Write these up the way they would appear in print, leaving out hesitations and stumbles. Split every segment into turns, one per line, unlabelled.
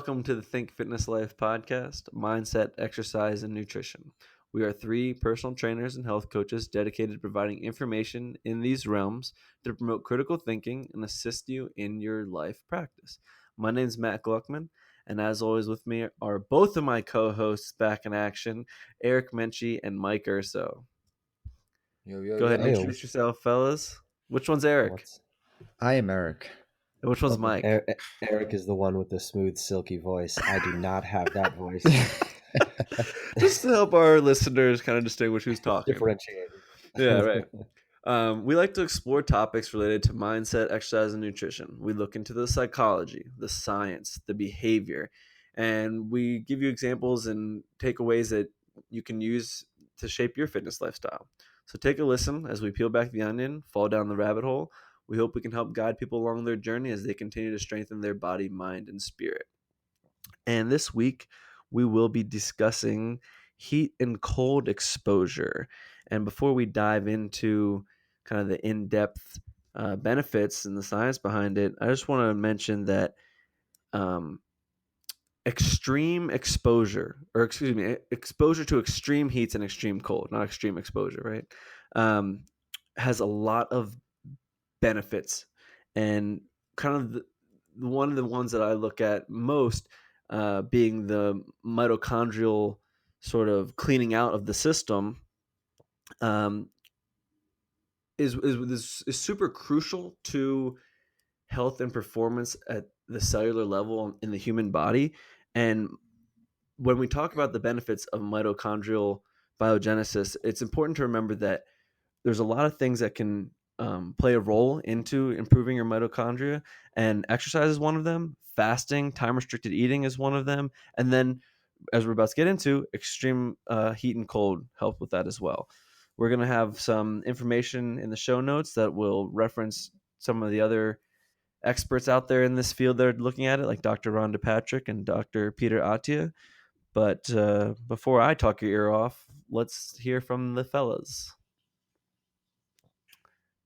welcome to the Think Fitness Life podcast, Mindset, Exercise, and Nutrition. We are three personal trainers and health coaches dedicated to providing information in these realms to promote critical thinking and assist you in your life practice. My name is Matt Gluckman, and as always with me are both of my co-hosts back in action, Eric Menchie and Mike Urso.
Yo, yo,
Go ahead and
yo.
introduce yourself, fellas. Which one's Eric?
I am Eric.
And which one's Mike?
Eric is the one with the smooth, silky voice. I do not have that voice.
Just to help our listeners kind of distinguish who's talking.
Differentiated.
Yeah, right. We like to explore topics related to mindset, exercise, and nutrition. We look into the psychology, the science, the behavior, and we give you examples and takeaways that you can use to shape your fitness lifestyle. So take a listen as we peel back the onion, fall down the rabbit hole. We hope we can help guide people along their journey as they continue to strengthen their body, mind, and spirit. And this week, we will be discussing heat and cold exposure. And before we dive into kind of the in-depth benefits and the science behind it, I just want to mention that extreme exposure, or excuse me, exposure to extreme heats and extreme cold, not extreme exposure, right, has a lot of benefits. And kind of one of the ones that I look at most being the mitochondrial sort of cleaning out of the system is super crucial to health and performance at the cellular level in the human body. And when we talk about the benefits of mitochondrial biogenesis, it's important to remember that there's a lot of things that can play a role into improving your mitochondria, and exercise is one of them. Fasting, time-restricted eating is one of them. And then, as we're about to get into, extreme heat and cold help with that as well. We're going to have some information in the show notes that will reference some of the other experts out there in this field that are looking at it, like Dr. Rhonda Patrick and Dr. Peter Attia. But before I talk your ear off, let's hear from the fellas.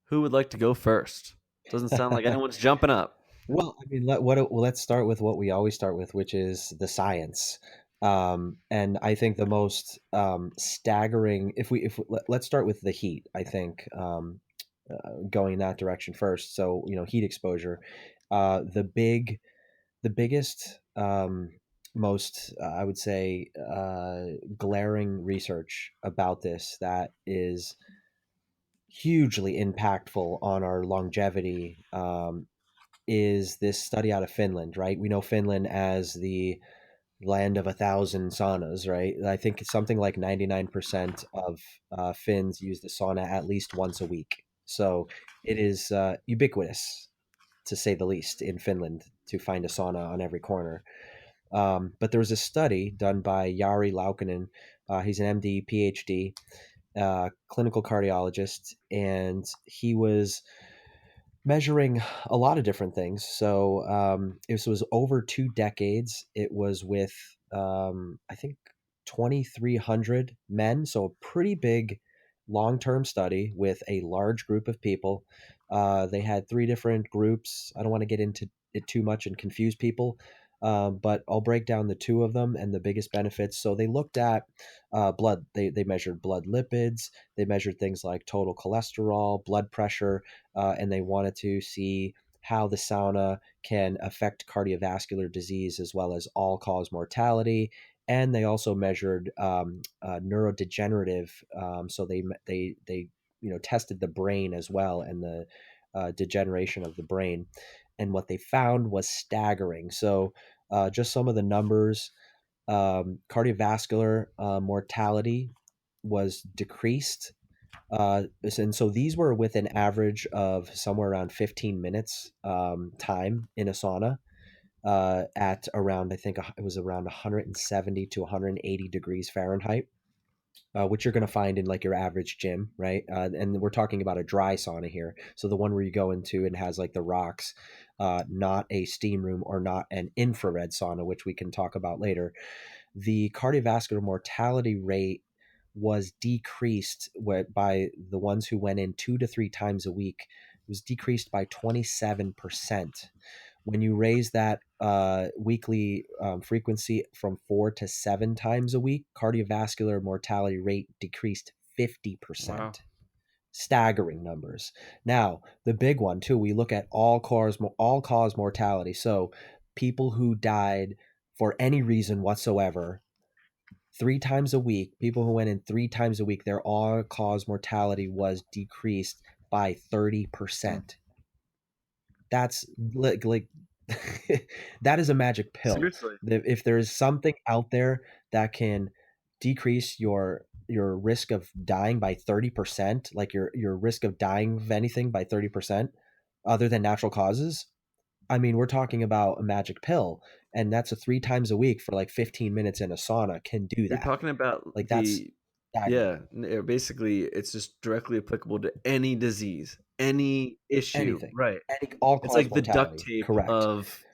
Who would like to go first? Doesn't sound like anyone's jumping up.
Well, I mean, let's start with what we always start with, which is the science. And I think the most staggering, let's start with the heat. I think going in that direction first. So heat exposure. The biggest, most I would say glaring research about this that is hugely impactful on our longevity is this study out of Finland, right? We know Finland as the land of 1,000 saunas, right? I think something like 99% of Finns use the sauna at least once a week. So it is ubiquitous, to say the least, in Finland to find a sauna on every corner. But there was a study done by Jari Laukkanen. He's an MD, PhD, clinical cardiologist, and he was measuring a lot of different things. So it was over 2 decades. It was with, I think, 2,300 men. So a pretty big long-term study with a large group of people. They had 3 different groups. I don't want to get into it too much and confuse people. But I'll break down the 2 of them and the biggest benefits. So they looked at blood. They measured blood lipids. They measured things like total cholesterol, blood pressure, and they wanted to see how the sauna can affect cardiovascular disease as well as all-cause mortality. And they also measured neurodegenerative. So they tested the brain as well and the degeneration of the brain. And what they found was staggering. So just some of the numbers: cardiovascular mortality was decreased, and so these were with an average of somewhere around 15 minutes time in a sauna at around, I think it was around 170 to 180 degrees Fahrenheit, which you're going to find in like your average gym, right? And we're talking about a dry sauna here. So the one where you go into and has like the rocks, not a steam room or not an infrared sauna, which we can talk about later. The cardiovascular mortality rate was decreased by the ones who went in 2 to 3 times a week. It was decreased by 27%, When you raise that weekly frequency from 4 to 7 times a week, cardiovascular mortality rate decreased
Wow.
50%. Staggering numbers. Now, the big one too, we look at all cause mortality. So people who died for any reason whatsoever 3 times a week, people who went in 3 times a week, their all cause mortality was decreased by
Hmm.
30%. That's like that is a magic pill.
Seriously.
If there is something out there that can decrease your risk of dying by 30%, like your risk of dying of anything by 30%, other than natural causes, I mean, we're talking about a magic pill, and that's a 3 times a week for like 15 minutes in a sauna can do
You're
that.
talking about
Like that's
the
staggering.
yeah, basically, it's just directly applicable to any disease, any issue,
Anything,
right.
any all
It's
cause
like the duct
mortality,
tape
correct.
of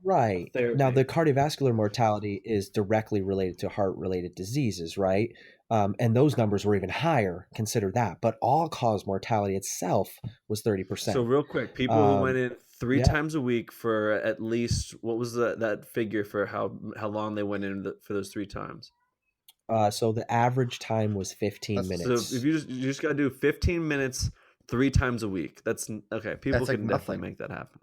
Right. Now,
therapy.
the cardiovascular mortality is directly related to heart-related diseases, right? And those numbers were even higher, consider that. But all-cause mortality itself was
So
30%.
real quick, people who went
Um,
in 3
yeah.
times a week for at least what was that figure for how long they went in for those 3 times?
So the average time was 15
That's
So if
minutes.
you just gotta do 15 minutes 3 times a week. That's okay, people
that's like
can definitely
nothing.
make that happen.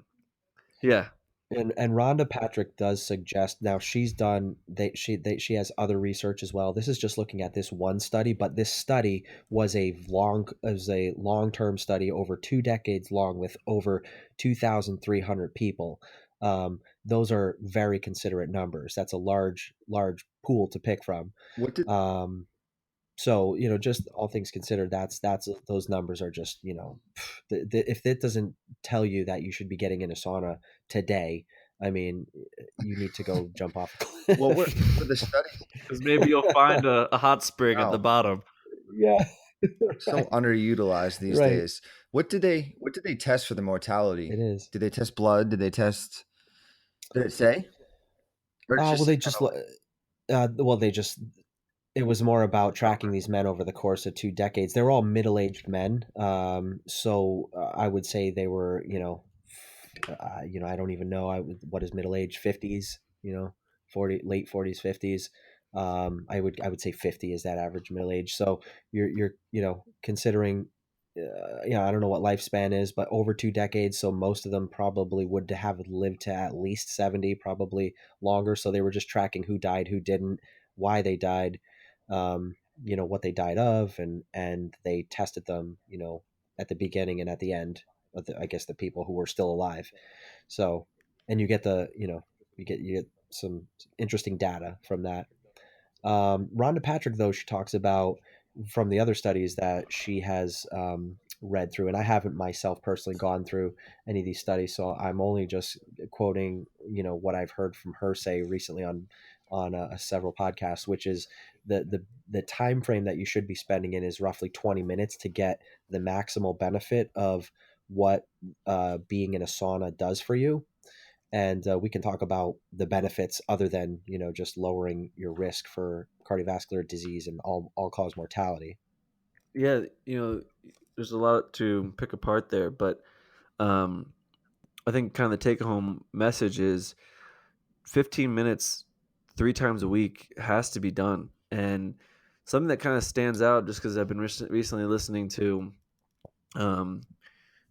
Yeah.
And Rhonda Patrick does suggest now she's done she has other research as well. This is just looking at this one study, but this study was a long-term study over 2 decades long with over 2,300 people. Those are very considerate numbers. That's a large pool to pick from.
What did
Um, so just all things considered, that's those numbers are just if it doesn't tell you that you should be getting in a sauna today, I mean, you need to go jump off a
well
cliff.
what the study?
Because maybe you'll find a hot spring at the
No,
bottom.
Yeah,
so
right,
underutilized these
right.
days. What did they test for the mortality?
It is.
Did they test blood? Did they test? Did it say? Or it's
Well,
just
they
kind
just
of like
well, they just it was more about tracking these men over the course of 2 decades. They were all middle-aged men. So I would say they were, I don't even know. What is middle age? 50s. 40, late 40s, 50s. I would say 50 is that average middle age. So you're considering, I don't know what lifespan is, but over 2 decades. So most of them probably would have lived to at least 70, probably longer. So they were just tracking who died, who didn't, why they died, what they died of, and they tested them, at the beginning and at the end of I guess the people who were still alive. So, and you get you get some interesting data from that. Rhonda Patrick, though, she talks about from the other studies that she has read through, and I haven't myself personally gone through any of these studies, so I'm only just quoting, what I've heard from her say recently on several podcasts, which is the time frame that you should be spending in is roughly 20 minutes to get the maximal benefit of what being in a sauna does for you, and we can talk about the benefits other than just lowering your risk for cardiovascular disease and all cause mortality.
Yeah, there's a lot to pick apart there, but um, I think kind of the take home message is 15 minutes 3 times a week has to be done. And something that kind of stands out just because I've been recently listening to um,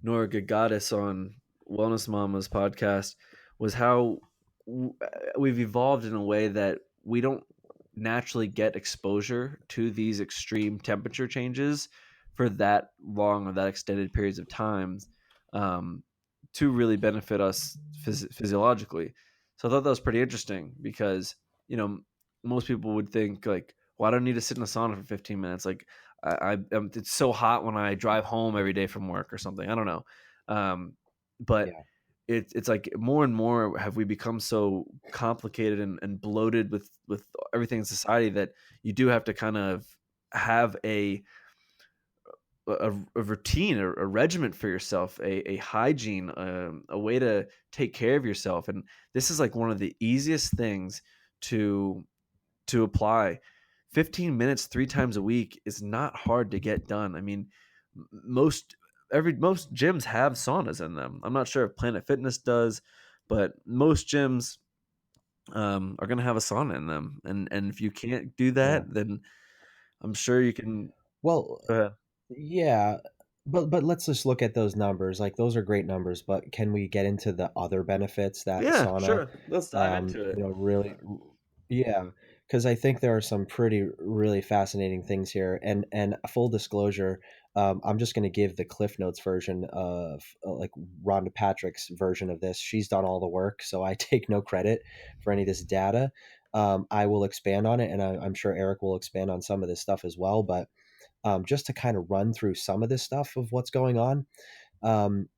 Nora Goddess on Wellness Mama's podcast was how we've evolved in a way that we don't naturally get exposure to these extreme temperature changes for that long or that extended periods of times um, to really benefit us physiologically. So I thought that was pretty interesting because most people would think like, well, I don't need to sit in a sauna for 15 minutes. Like it's so hot when I drive home every day from work or something. I don't know. Um, but
Yeah,
it's like more and more have we become so complicated and bloated with everything in society that you do have to kind of have a routine, a regiment for yourself, a hygiene, a way to take care of yourself. And this is like one of the easiest things to apply. 15 minutes 3 times a week is not hard to get done. I mean, most most gyms have saunas in them. I'm not sure if Planet Fitness does, but most gyms are going to have a sauna in them. And if you can't do
Yeah.
that, then I'm sure you can.
Well,
Go ahead.
yeah, but let's just look at those numbers. Like those are great numbers, but can we get into the other benefits that
Yeah,
sauna,
sure. Let's dive into it.
really, yeah, because I think there are some pretty really fascinating things here. And a full disclosure, I'm just going to give the Cliff Notes version of like Rhonda Patrick's version of this. She's done all the work, so I take no credit for any of this data. I will expand on it, and I'm sure Eric will expand on some of this stuff as well. But just to kind of run through some of this stuff of what's going on. Um,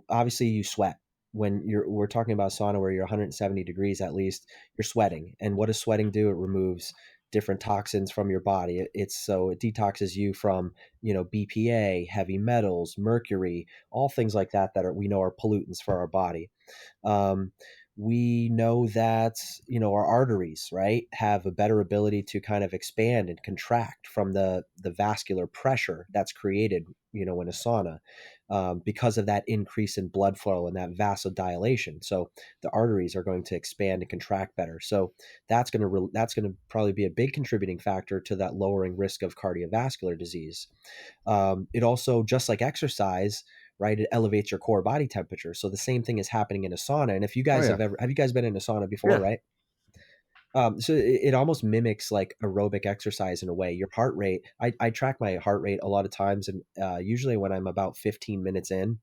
obviously you sweat when we're talking about sauna where you're 170 degrees at least, you're sweating. And what does sweating do? It removes different toxins from your body. It detoxes you from, BPA, heavy metals, mercury, all things like that we know are pollutants for our body. Um, we know that our arteries, right, have a better ability to kind of expand and contract from the vascular pressure that's created, in a sauna, because of that increase in blood flow and that vasodilation. So the arteries are going to expand and contract better. So that's going to probably be a big contributing factor to that lowering risk of cardiovascular disease. It also, just like exercise, right, it elevates your core body temperature. So the same thing is happening in a sauna. And if you
Oh
guys
yeah.
have you guys been in a sauna before,
Yeah.
right? So it almost mimics like aerobic exercise in a way. Your heart rate, I track my heart rate a lot of times, and usually when I'm about 15 minutes in,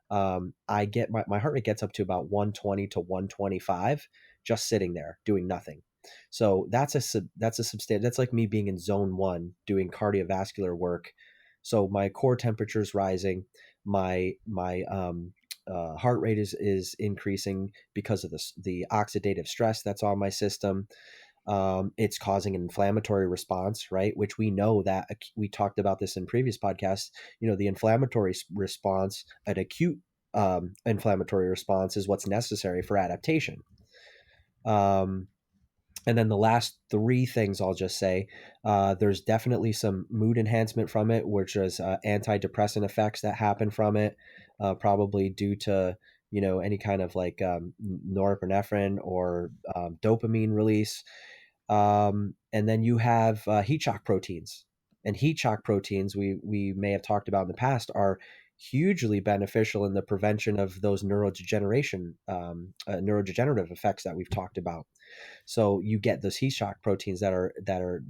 I get my heart rate gets up to about 120 to 125 just sitting there doing nothing. So that's a substantial. That's like me being in zone one doing cardiovascular work. So my core temperature is rising, my heart rate is increasing because of the oxidative stress that's on my system. It's causing an inflammatory response, right? Which we know that we talked about this in previous podcasts. The inflammatory response, an acute inflammatory response, is what's necessary for adaptation. Um, and then the last three things I'll just say, there's definitely some mood enhancement from it, which is antidepressant effects that happen from it, probably due to any kind of like norepinephrine or dopamine release. And then you have heat shock proteins, and heat shock proteins we may have talked about in the past are hugely beneficial in the prevention of those neurodegenerative effects that we've talked about. So you get those heat shock proteins that are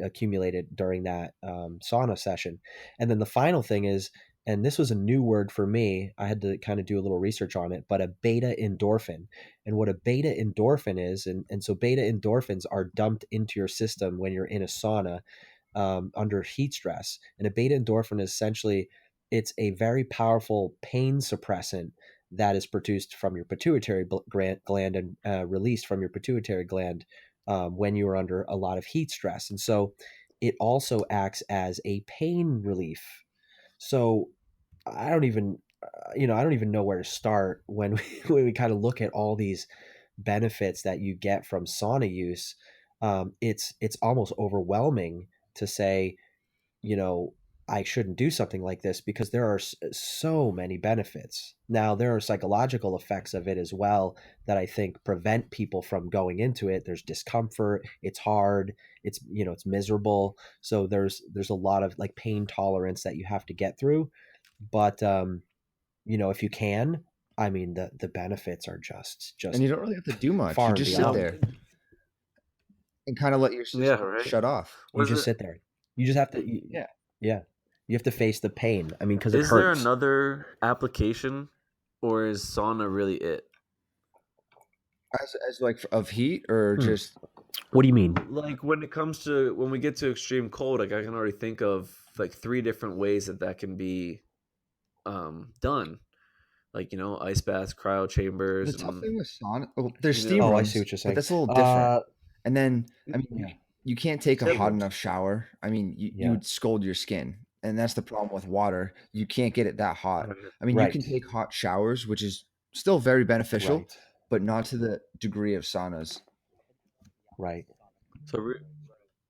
accumulated during that sauna session. And then the final thing is, and this was a new word for me, I had to kind of do a little research on it, but a beta endorphin. And what a beta endorphin is, and so beta endorphins are dumped into your system when you're in a sauna under heat stress. And a beta endorphin is essentially, it's a very powerful pain suppressant that is produced from your pituitary gland and released from your pituitary gland when you are under a lot of heat stress. And so it also acts as a pain relief. So I don't even, I don't even know where to start when when we kind of look at all these benefits that you get from sauna use. It's almost overwhelming to say, you know, I shouldn't do something like this because there are so many benefits. Now, there are psychological effects of it as well that I think prevent people from going into it. There's discomfort, it's hard, it's miserable. So there's a lot of like pain tolerance that you have to get through. But if you can, I mean the benefits are
And
just
you don't really have to do much. You
far and
just sit
Well,
beyond.
there and kind of let your
yeah,
system
right.
shut off.
You
Was
just
it?
sit there. You just have to
Yeah.
yeah. You have to face the pain. I mean, because it
Is there
hurts.
another application, or is sauna really it?
As like of heat or
Hmm.
just
What do you mean?
Like when we get to extreme cold, like I can already think of like three different ways that can be done. Like ice baths, cryo
the
chambers,
tough
and
thing with sauna. Well, there's
you
steam
know,
Oh, I see
rooms,
what you're
but
saying.
that's a little different. And then I mean,
Yeah,
you can't take a
steam
hot
rooms.
enough shower. I mean, you
yeah,
would scald your skin, and that's the problem with water. You can't get it that hot. I mean, you can
right,
take hot showers, which is still very beneficial,
right,
but not to the degree of saunas.
right.
So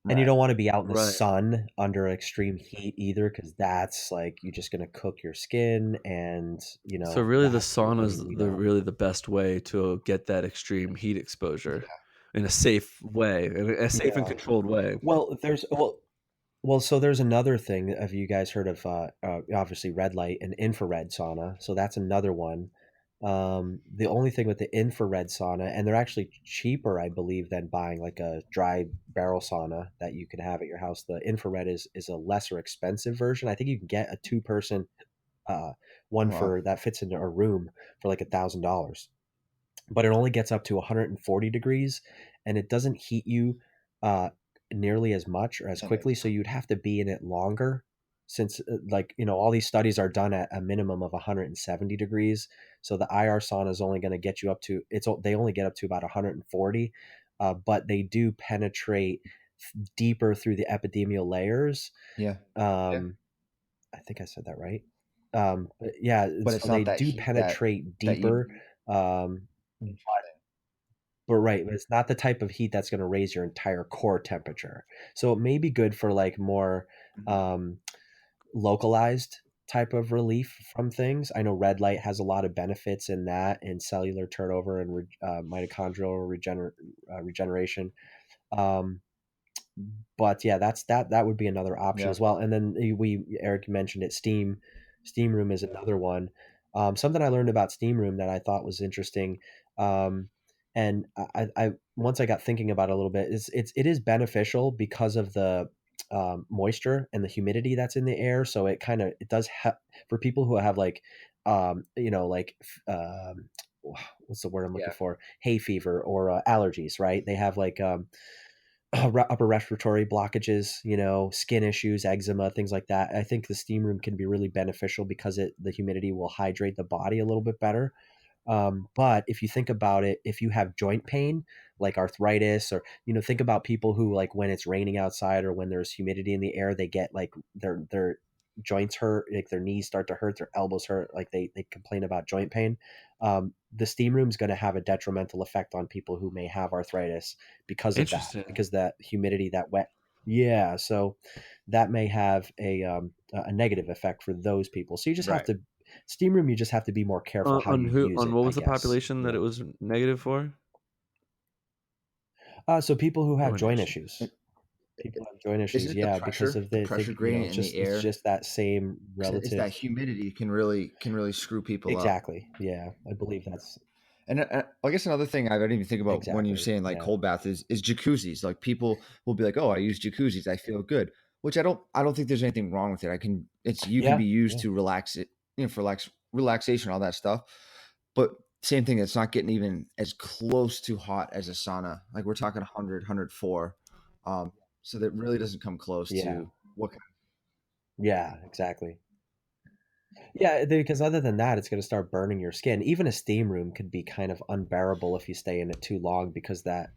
And you
that.
don't want to be out in the
Right.
sun under extreme heat either, because that's like you're just going to cook your skin, and
So really, the
that. I
sauna is
mean, we
the
know.
really the best way to get that extreme heat exposure in a safe way, in a safe and
Yeah.
controlled way.
Well, so there's another thing. Have you guys heard of obviously red light and infrared sauna? So that's another one. The only thing with the infrared sauna, and they're actually cheaper, I believe, than buying like a dry barrel sauna that you can have at your house. The infrared is a lesser expensive version. I think you can get a two-person uh, one
Wow.
for that fits into a room for like $1,000, but it only gets up to 140 degrees, and it doesn't heat you uh, nearly as much or as
That makes
quickly. So you'd have to be in it longer, since like all these studies are done at a minimum of 170 degrees. So the IR sauna is only going to get you up to they only get up to about 140, but they do penetrate deeper through the epithelial layers.
yeah.
Um, I think I said that right. But yeah, and
But
so
it's
they
not that
do
heat that
penetrate
that you
deeper. Um, but right, but it's not the type of heat that's going to raise your entire core temperature. So it may be good for like more um, localized type of relief from things. I know red light has a lot of benefits in that, in cellular turnover and mitochondrial regeneration. Um, but yeah, that would be another option
yeah.
as well. And then we Eric mentioned it. Steam room is another one. Something I learned about steam room that I thought was interesting. Um, and I once I got thinking about it a little bit, it is beneficial because of the moisture and the humidity that's in the air. So it kind of it does for people who have like like what's the word I'm looking
Yeah.
for, hay fever or allergies, right? They have like upper respiratory blockages, skin issues, eczema, things like that. I think the steam room can be really beneficial because the humidity will hydrate the body a little bit better. But if you think about it, if you have joint pain, like arthritis, or think about people who, like, when it's raining outside or when there's humidity in the air, they get like their joints hurt, like their knees start to hurt, their elbows hurt, like they complain about joint pain. The steam room is going to have a detrimental effect on people who may have arthritis because of that,
Interesting.
because that humidity, that wet. Yeah, so that may have a negative effect for those people. So you just have
Right.
to steam room. You just have to be more careful how
On
you
who?
use
On
it,
what
I
was the
guess.
population that it was negative for?
So people who have
Joint
joint
issue.
issues, people have joint
Isn't
issues,
it the
yeah, because
pressure?
of
The
the
pressure gradient in the
it's
air?
just that same
'Cause it's
relative.
that humidity can really screw people up.
Exactly. Yeah, I believe that's
And I guess another thing I didn't even think about when you're
exactly.
saying like
Yeah.
cold bath is jacuzzis. Like people will be like, "Oh, I use jacuzzis. I feel good," which I don't think there's anything wrong with it. You can
Yeah.
be used
Yeah.
to relax it, for relaxation, all that stuff. But same thing, it's not getting even as close to hot as a sauna. Like we're talking 100, 104. So that really doesn't come close
Yeah.
to what.
Yeah. Exactly. Yeah, because other than that, it's going to start burning your skin. Even a steam room could be kind of unbearable if you stay in it too long, because once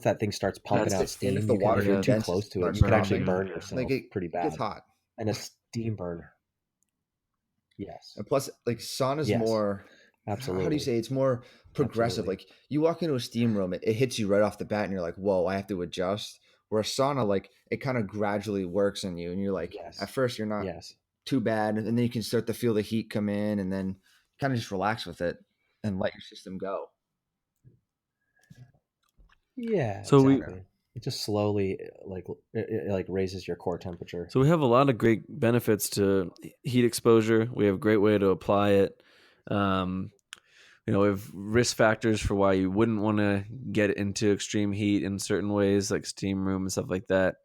that thing starts pumping
That's
out
And if
steam,
the
you can,
water
if you're too
condenses
close
and
to it,
starts
you could actually
dropping,
burn
like
yourself
it,
pretty
it gets
bad.
hot.
And a steam burn, yes,
And plus, like sauna's
yes,
more, how do you
absolutely,
say, it's more progressive.
absolutely,
Like you walk into a steam room, it hits you right off the bat, and you're like, "Whoa, I have to adjust." Where a sauna, like it kind of gradually works on you, and you're like, at
yes,
first you're not
yes,
too bad, and then you can start to feel the heat come in, and then kind of just relax with it and let your system go.
yeah,
so we
Yeah.
exactly. It just slowly, like raises your core temperature.
so we have a lot of great benefits to heat exposure. We have a great way to apply it. Um, we have risk factors for why you wouldn't want to get into extreme heat in certain ways, like steam room and stuff like that.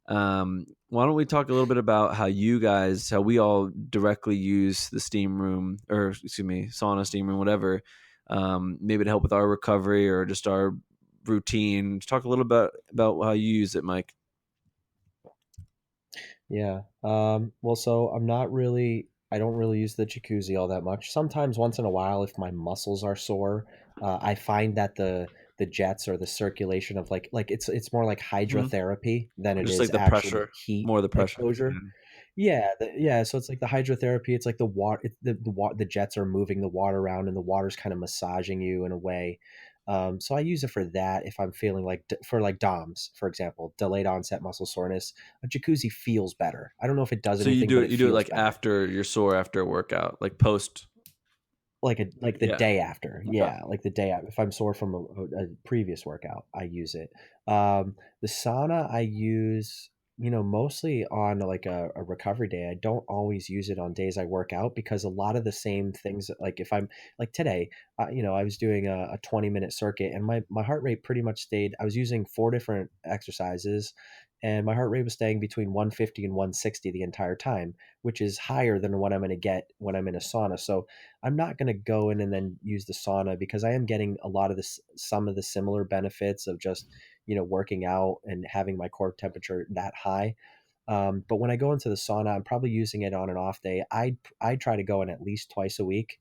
Why don't we talk a little bit about how we all directly use the steam room, or excuse me, sauna, steam room, whatever, maybe to help with our recovery or just our routine. Talk a little bit about how you use it, Mike.
Yeah. Well, so I don't really use the jacuzzi all that much. Sometimes, once in a while, if my muscles are sore, I find that the jets or the circulation of like it's more like
Hmm.
hydrotherapy than it
Just
is
like the
actually
pressure,
heat
more the pressure.
exposure. Yeah, yeah. So it's like the hydrotherapy. It's like the water. The jets are moving the water around, and the water's kind of massaging you in a way. So I use it for that if I'm feeling like for like DOMS, for example, delayed onset muscle soreness. A jacuzzi feels better. I don't know if it does
So you
anything,
do
but
it
it
you do it
feels
like
better.
after you're sore after a workout, like post.
Like the
Yeah.
day after,
Okay.
yeah, like the day if I'm sore from a previous workout, I use it. The sauna I use, mostly on like a recovery day. I don't always use it on days I work out because a lot of the same things, like if I'm like today, I was doing a 20-minute circuit and my heart rate pretty much stayed. I was using four different exercises and my heart rate was staying between 150 and 160 the entire time, which is higher than what I'm going to get when I'm in a sauna. So I'm not going to go in and then use the sauna because I am getting a lot of this, some of the similar benefits of just, working out and having my core temperature that high. But when I go into the sauna, I'm probably using it on an off day. I try to go in at least twice a week,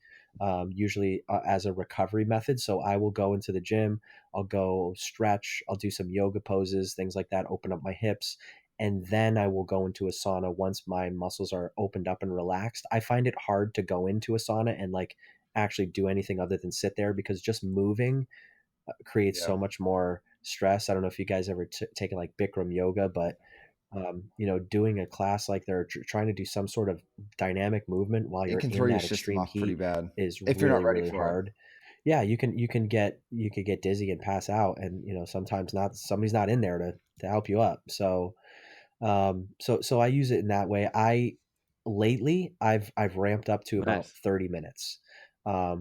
usually as a recovery method. So I will go into the gym, I'll go stretch, I'll do some yoga poses, things like that, open up my hips, and then I will go into a sauna once my muscles are opened up and relaxed. I find it hard to go into a sauna and like actually do anything other than sit there because just moving creates
Yeah.
so much more stress. I don't know if you guys ever taken like Bikram yoga, but doing a class like they're trying to do some sort of dynamic movement while
It
you're
can throw
in
your
that
system
extreme
off pretty
heat
bad
is
if you're not
really,
ready
really
for it.
hard. Yeah, you could get dizzy and pass out, and sometimes not somebody's not in there to help you up. So I use it in that way. Lately I've ramped up to about
Nice.
30 minutes.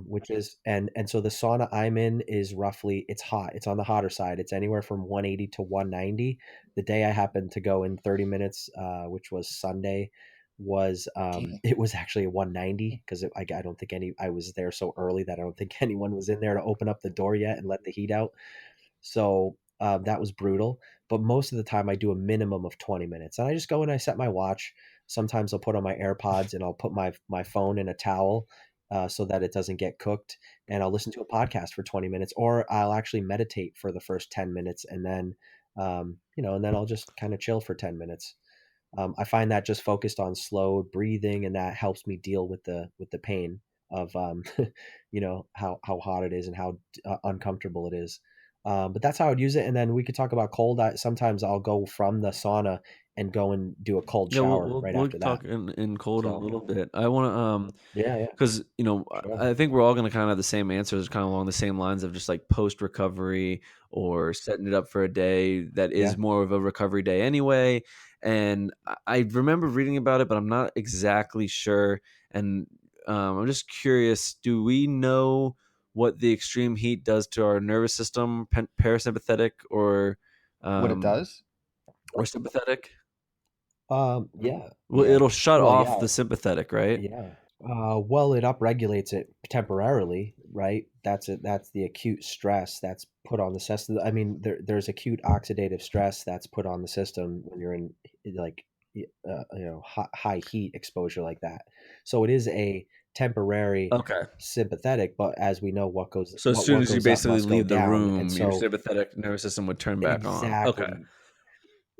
Which is and so the sauna I'm in is roughly it's hot. It's on the hotter side. It's anywhere from 180 to 190. The day I happened to go in 30 minutes, which was Sunday, was
Damn.
it was actually 190 because I don't think I was there so early that I don't think anyone was in there to open up the door yet and let the heat out. So that was brutal. But most of the time, I do a minimum of 20 minutes, and I just go and I set my watch. Sometimes I'll put on my AirPods and I'll put my phone in a towel so that it doesn't get cooked, and I'll listen to a podcast for 20 minutes, or I'll actually meditate for the first 10 minutes, and then and then I'll just kind of chill for 10 minutes. I find that just focused on slow breathing, and that helps me deal with the pain of how hot it is and how uncomfortable it is. But that's how I'd use it. And then we could talk about cold. Sometimes I'll go from the sauna and go and do a cold
Yeah, we'll
shower
we'll,
right
we'll
after that.
talk in cold in a
So
little bit. I want to
yeah, yeah,
because
sure,
I think we're all going to kind of have the same answers, kind of along the same lines of just like post recovery or setting it up for a day that
yeah.
is more of a recovery day anyway. And I remember reading about it, but I'm not exactly sure. And I'm just curious: do we know what the extreme heat does to our nervous system, parasympathetic
What it
um,
does?
or sympathetic?
Yeah,
Well,
yeah.
it'll shut
Well,
off
yeah,
the sympathetic, right?
yeah. Well, it upregulates it temporarily, right? That's it. That's the acute stress that's put on the system. I mean, there's acute oxidative stress that's put on the system when you're in like high heat exposure like that. So it is a temporary
Okay.
sympathetic, but as we know,
So as soon
what
as you
goes up
basically
must go
leave the
down, and
room, your
so
sympathetic nervous system would turn back on. Okay.
exactly.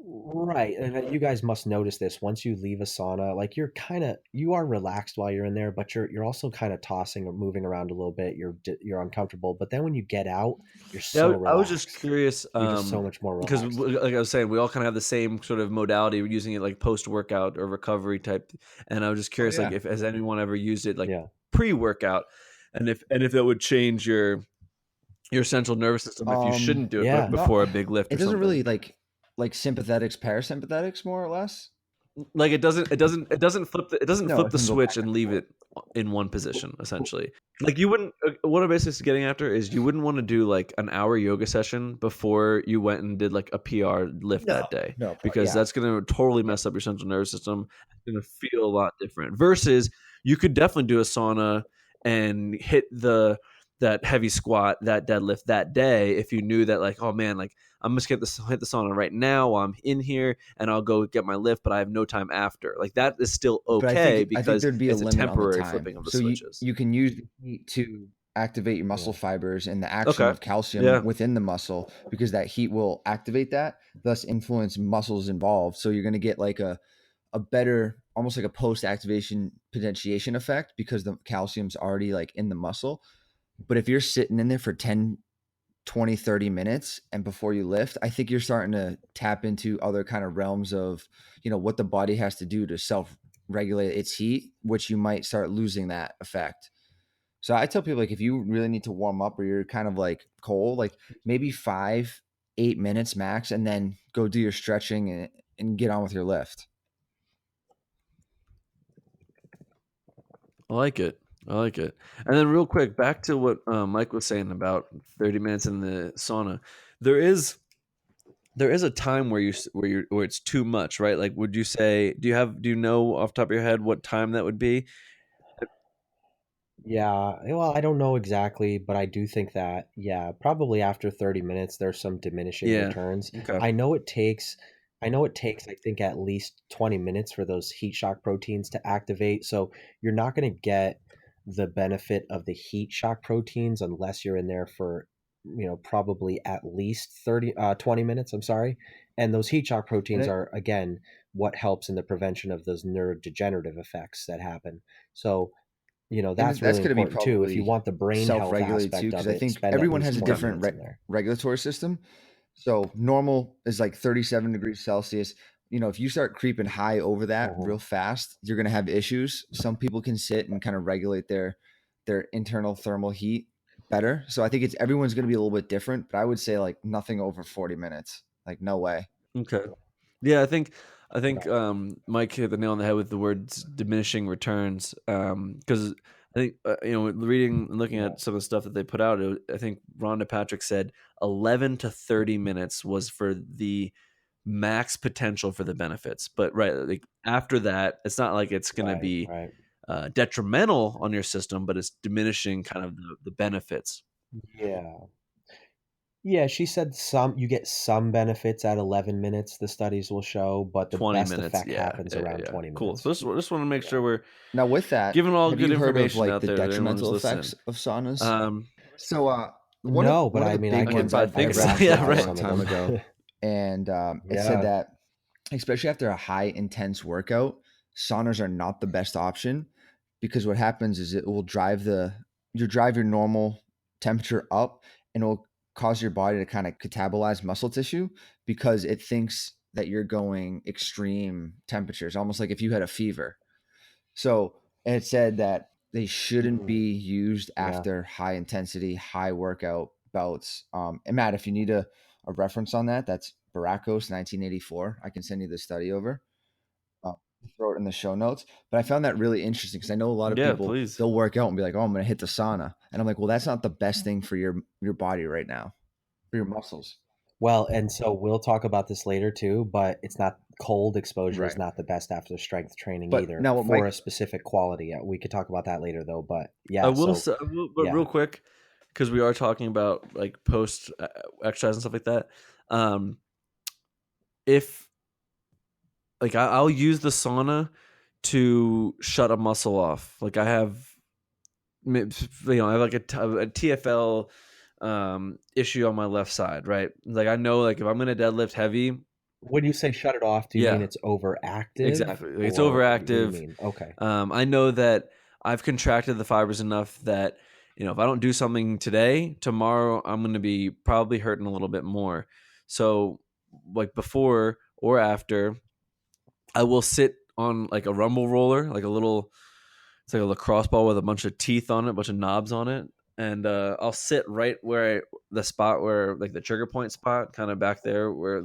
Right, and you guys must notice this once you leave a sauna, like you are relaxed while you're in there, but you're also kind of tossing or moving around a little bit. You're uncomfortable, but then when you get out, you're
Yeah,
so
I was just
relaxed.
curious,
You're just so much more
because
relaxed.
like I was saying, we all kind of have the same sort of modality. We're using it like post workout or recovery type, and I was just
Oh
curious, like
yeah.
if has anyone ever used it like
Yeah.
pre workout, and if it would change your central nervous system if you
Um,
shouldn't do it, but
Yeah.
not
before a big lift
it
or
doesn't
something.
really like sympathetics, parasympathetics more or less.
Like it doesn't
No,
flip
it
the
can go back
switch and
and
leave
forth.
it in one position essentially. Like you wouldn't what I'm basically getting after is you wouldn't want to do like an hour yoga session before you went and did like a PR lift
No,
that day
no,
because
yeah,
that's going to totally
yeah.
mess up your central nervous system. It's going to feel a lot different versus you could definitely do a sauna and hit the that heavy squat, that deadlift that day if you knew that like, oh man, like I'm just gonna hit the sauna right now while I'm in here, and I'll go get my lift, but I have no time after. Like that is still
But
okay
I think
because
there'd be a
it's a
limit on the
temporary
time.
flipping of the
So
switches.
you can use the heat to activate your muscle
Yeah.
fibers and the action
Okay.
of calcium
Yeah.
within the muscle because that heat will activate that, thus influence muscles involved. So you're going to get like a better, almost like a post activation potentiation effect because the calcium's already like in the muscle. But if you're sitting in there for 10, 20, 30 minutes and before you lift, I think you're starting to tap into other kind of realms of, what the body has to do to self-regulate its heat, which you might start losing that effect. So I tell people, like, if you really need to warm up or you're kind of like cold, like maybe 5, 8 minutes max, and then go do your stretching and get on with your lift.
I like it. I like it. And then real quick, back to what Mike was saying about 30 minutes in the sauna. There is a time where where it's too much, right? Like, would you say? Do you know off the top of your head what time that would be?
Yeah, well, I don't know exactly, but I do think that, yeah, probably after 30 minutes, there's some diminishing
Yeah.
returns.
Okay.
I know it takes, I think, at least 20 minutes for those heat shock proteins to activate. So you're not going to get the benefit of the heat shock proteins unless you're in there for, probably at least 20 minutes. I'm sorry. And those heat shock
And
proteins
it,
are, again, what helps in the prevention of those neurodegenerative effects that happen. So,
and
that's
that's
really
going to be
important too. If you
probably
want the brain health
self-regulated too,
aspect
because
of
I
it,
think
spend at
everyone
least
has a
20
Okay.
different
minutes in there.
regulatory system. So normal is like 37 degrees Celsius. If you start creeping high over that
Mhm.
real fast, you're going to have issues. Some people can sit and kind of regulate their internal thermal heat better. So I think everyone's going to be a little bit different, but I would say like nothing over 40 minutes. Like no way.
Okay. Yeah, I think
Right.
Mike hit the nail on the head with the words diminishing returns. Because I think reading and looking
Yeah.
at some of the stuff that they put out, I think Rhonda Patrick said 11 to 30 minutes was for the max potential for the benefits. But right, like after that, it's not like it's going to
Right.
be
Right.
detrimental on your system, but it's diminishing kind of the benefits.
Yeah. Yeah. She said you get some benefits at 11 minutes, the studies will show, but the
20
best
minutes,
effect
yeah,
happens
yeah, yeah,
around
yeah.
20
Cool. So
minutes.
just want to make
Yeah.
sure we're
Now with that,
giving all
have
good
you heard of
information
like
out
the
there to anyone who's
detrimental
listening.
effects of saunas?
Um,
So one of
No, but
one of
I
the
mean,
big
okay,
ones
but
I
I could
read
yeah,
a
rationalize
right.
long
some of
time
them.
ago, and it said
Yeah.
that especially after a high intense workout, saunas are not the best option because what happens is it will drive your normal temperature up and it will cause your body to kind of catabolize muscle tissue because it thinks that you're going extreme temperatures, almost like if you had a fever. So and it said that they shouldn't
Mhm.
be used
Yeah.
after high intensity, high workout bouts. And Matt, if you need a reference on that, that's Baracos 1984. I can send you the study over. Uh, throw it in the show notes. But I found that really interesting because I know a lot of
Yeah,
people
please.
they'll work out and be like, "Oh, I'm going to hit the sauna," and I'm like, "Well, that's not the best thing for your body right now, for your muscles."
Well, and so we'll talk about this later too, but it's not cold exposure is
Right.
not the best after strength training
But
either
now what
for a
Mike
specific quality. We could talk about that later though, but
I
yeah,
will
so
say, but
yeah.
real quick, because we are talking about like post exercise and stuff like that. Um, if like I'll use the sauna to shut a muscle off. Like I have, I have like a TFL issue on my left side, right? Like I know, like if I'm gonna deadlift heavy,
When you say shut it off, do you mean
yeah,
it's overactive
exactly. Like, it's
or what do you
overactive.
mean? Okay.
I know that I've contracted the fibers enough that if I don't do something today, tomorrow I'm going to be probably hurting a little bit more. So, like before or after, I will sit on like a rumble roller, like a little, it's like a lacrosse ball with a bunch of teeth on it, a bunch of knobs on it, and I'll sit right where the spot where like the trigger point spot, kind of back there where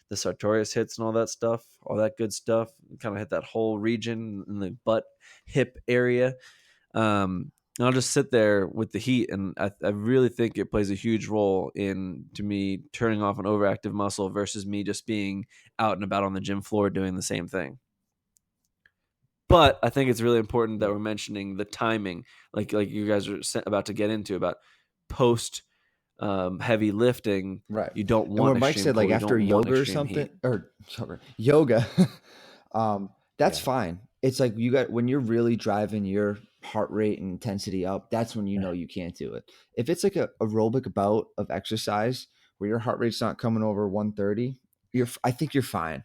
the sartorius hits and all that stuff, all that good stuff. Kind of hit that whole region in the butt hip area. And I'll just sit there with the heat, and I really think it plays a huge role in to me turning off an overactive muscle versus me just being out and about on the gym floor doing the same thing. But I think it's really important that
Yeah.
we're mentioning the timing, like you guys are about to get into about post heavy lifting.
Right.
You don't
And
want
where Mike
extreme
said, like
cold. You
after
don't want
yoga or
extreme
something,
heat.
or yoga, that's
Yeah.
fine. It's like when you're really driving your heart rate and intensity up, that's when you know you can't do it. If it's like a aerobic bout of exercise where your heart rate's not coming over 130, I think you're fine.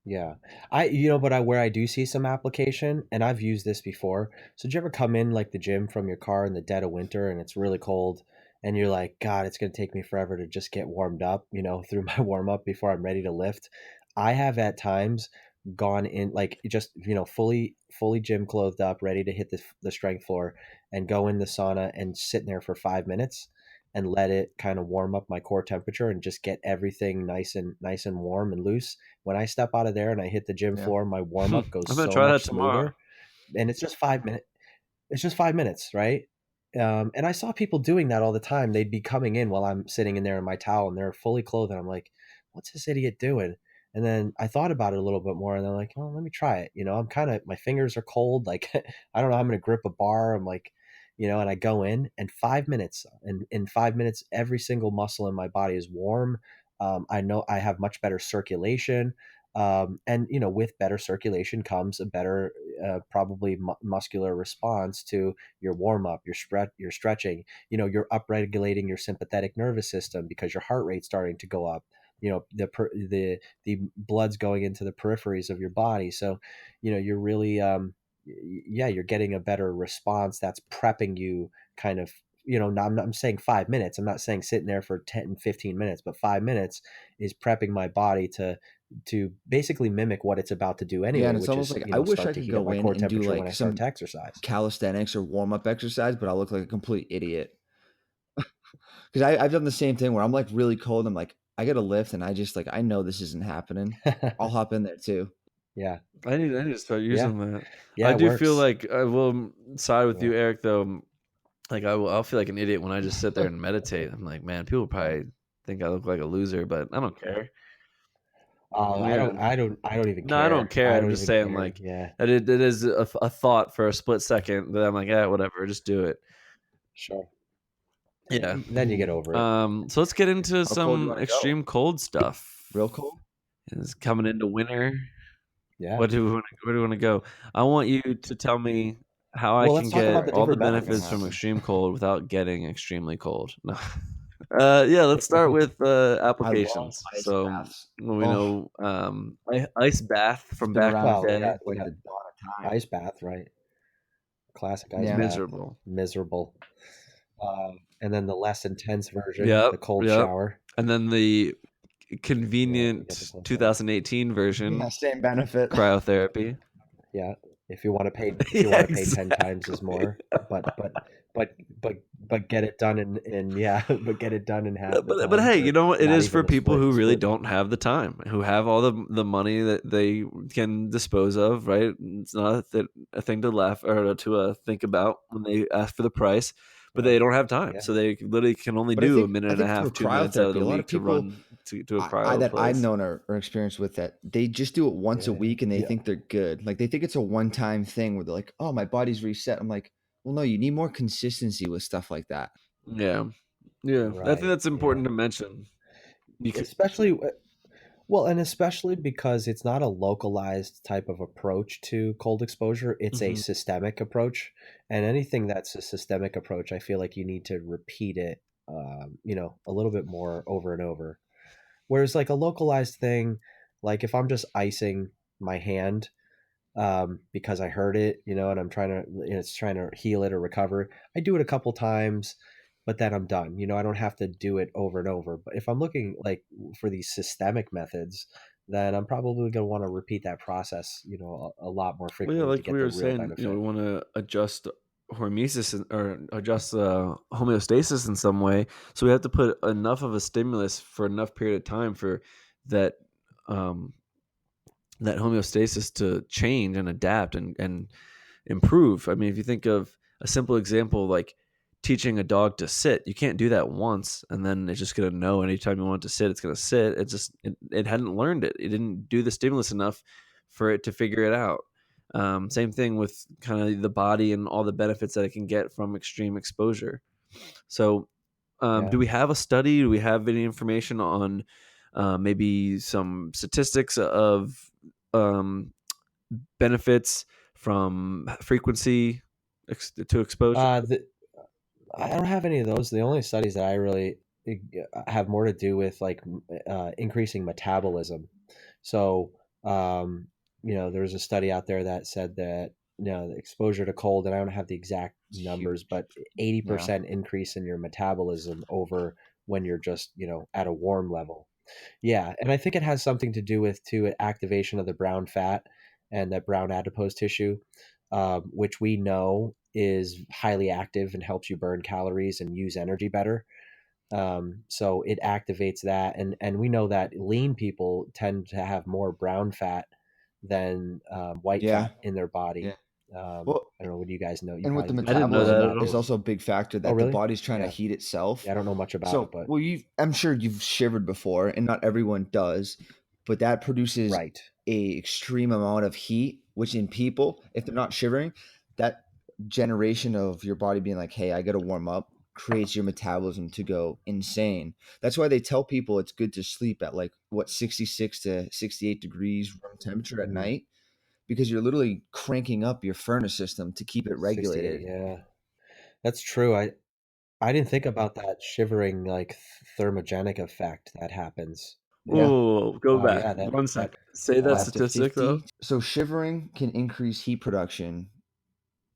Yeah. But where I do see some application, and I've used this before. So did you ever come in like the gym from your car in the dead of winter and it's really cold and you're like, God, it's going to take me forever to just get warmed up, through my warm up before I'm ready to lift. I have at times gone in like just, fully gym clothed up, ready to hit the strength floor and go in the sauna and sit there for 5 minutes and let it kind of warm up my core temperature and just get everything nice and warm and loose. When I step out of there and I hit the gym
Yeah.
floor, my warm up
I'm
goes
gonna
so
try that
much
tomorrow.
smoother, and it's just 5 minutes, right? And I saw people doing that all the time. They'd be coming in while I'm sitting in there in my towel and they're fully clothed. And I'm like, what's this idiot doing? And then I thought about it a little bit more and I'm like, oh, let me try it. I'm kind of, my fingers are cold. Like, I don't know, I'm going to grip a bar. I'm like, and I go in 5 minutes, and in 5 minutes, every single muscle in my body is warm. I know I have much better circulation. And with better circulation comes a better, probably muscular response to your warm up, your stretching. You're upregulating your sympathetic nervous system because your heart rate's starting to go up. The blood's going into the peripheries of your body, so you're really, yeah, you're getting a better response that's prepping you kind of. I'm saying 5 minutes. I'm not saying sitting there for 10, 15 minutes, but 5 minutes is prepping my body to basically mimic what it's about to do
Yeah,
anyway,
and it's
which
almost
is,
like I wish
start
I
to
could
heat up
go
my
in
core
and do
temperature when
like
I start
some
to exercise.
calisthenics or warm up exercise, but I look like a complete idiot. Because I've done the same thing where I'm like really cold. I'm like, I got to lift, and I just like I know this isn't happening. I'll hop in there too.
Yeah.
I need to start
Yeah.
using that.
Yeah,
I
it
do feel
works.
like I will side with
Yeah.
you, Eric. Though, like I'll feel like an idiot when I just sit there and meditate. I'm like, man, people
Yeah.
probably think I look like a loser, but I don't care.
Oh, I
Yeah.
don't I don't I don't even
No, I don't
care.
care.
I
I'm
don't
just
even
saying,
care.
like,
Yeah.
that it is a thought for a split second, but I'm like, yeah, whatever, just do it.
Sure.
Yeah.
Then you get over it.
So let's get into
How cold do you
some
want to go?
extreme cold stuff.
Real cold?
It's coming into winter.
Yeah.
Where do we want to go? I want you to tell me how I
Well,
can
let's talk about
get
the
all the
different
Not gonna
benefits
benefits.
from
happen.
extreme cold without getting extremely cold. No. Yeah, let's start with
I love
applications.
ice
So
baths.
we
Oh,
know ice bath
it's
from
been
back in the
around
Well,
since
day.
you
like
got
the dawn of time.
ice bath, right? Classic ice
Yeah.
bath.
Miserable.
Miserable. And then the less intense version,
Yep,
the cold
yep.
shower.
And then the
Yeah, you get the
convenient
cold shower.
2018
Yeah,
version,
same benefit.
cryotherapy.
Yeah, if you want
Yeah,
to pay 10 times as
exactly.
more, but but get it done in yeah, but get it done in half the
But
time,
hey, you
or
know what? It
not
is
even
for
the
people
split
who really
split.
don't have the time, who have all the money that they can dispose of. Right? It's not a thing to laugh or to think about when they ask for the price, but
Yeah,
they don't have time,
yeah,
so they literally can only
But I
do a
think
minute
I
and a
think for
half, 2 minutes out of
cryotherapy,
the
a lot of
week to
people
run to a
I
cryo
that I've
place.
known or experienced with that, they just do it once a
yeah,
week and they
yeah.
think they're good. Like they think it's a one-time thing where they're like, "Oh, my body's reset." I'm like, "Well, no, you need more consistency with stuff like that."
Yeah, yeah. I think
Right,
that's
yeah.
important to mention. Because,
Especially Well, and especially because it's not a localized type of approach to cold exposure, it's a
Mhm.
systemic approach. And anything that's a systemic approach, I feel like you need to repeat it, a little bit more over and over. Whereas, like a localized thing, like if I'm just icing my hand, because I heard it, and I'm trying to, it's trying to heal it or recover. I do it a couple times, but then I'm done. I don't have to do it over and over. But if I'm looking like for these systemic methods, then I'm probably going to want to repeat that process, a lot more
well, yeah,
frequently to
like
get
we
the
were
real
saying, we
benefit.
want to adjust hormesis or adjust homeostasis in some way. So we have to put enough of a stimulus for enough period of time for that um, that homeostasis to change and adapt and improve. I mean, if you think of a simple example like teaching a dog to sit, you can't do that once and then it's just going to know anytime you want it to sit, it's going to sit. It hadn't learned it. It didn't do the stimulus enough for it to figure it out. Same thing with kind of the body and all the benefits that it can get from extreme exposure. So,
Yeah.
do we have a study? Do we have any information on maybe some statistics of um, benefits from frequency to exposure?
The, I don't have any of those. The only studies that I really have more to do with like increasing metabolism. So, there's a study out there that said that the exposure to cold, and I don't have the exact
It's
numbers,
huge.
but
Yeah.
80% increase in your metabolism over when you're just, at a warm level. Yeah, and I think it has something to do with too activation of the brown fat and that brown adipose tissue, which we know is highly active and helps you burn calories and use energy better. So it activates that, and we know that lean people tend to have more brown fat than white
Yeah.
fat in their body.
Yeah. Well,
I don't know. What do you guys know? You
and with the
probably
I didn't know
know
that
metabolism
at
about
is
all.
this.
also a big factor
Oh,
that the
really?
body's trying to
Yeah.
heat itself.
Yeah, I don't know much about it,
So,
but
well, I'm sure you've shivered before, and not everyone does, but that produces
right.
a extreme amount of heat, which in people, if they're not shivering, that generation of your body being like, "Hey, I got to warm up," creates your metabolism to go insane. That's why they tell people it's good to sleep at like what 66 to 68 degrees room temperature at
Mhm.
night because you're literally cranking up your furnace system to keep it
68.
regulated.
Yeah, that's true. I didn't think about that shivering like thermogenic effect that happens.
Yeah.
Oh, go
Wow.
back
Yeah.
one
That
second. Say that
By up to
statistic though.
50. So shivering can increase heat production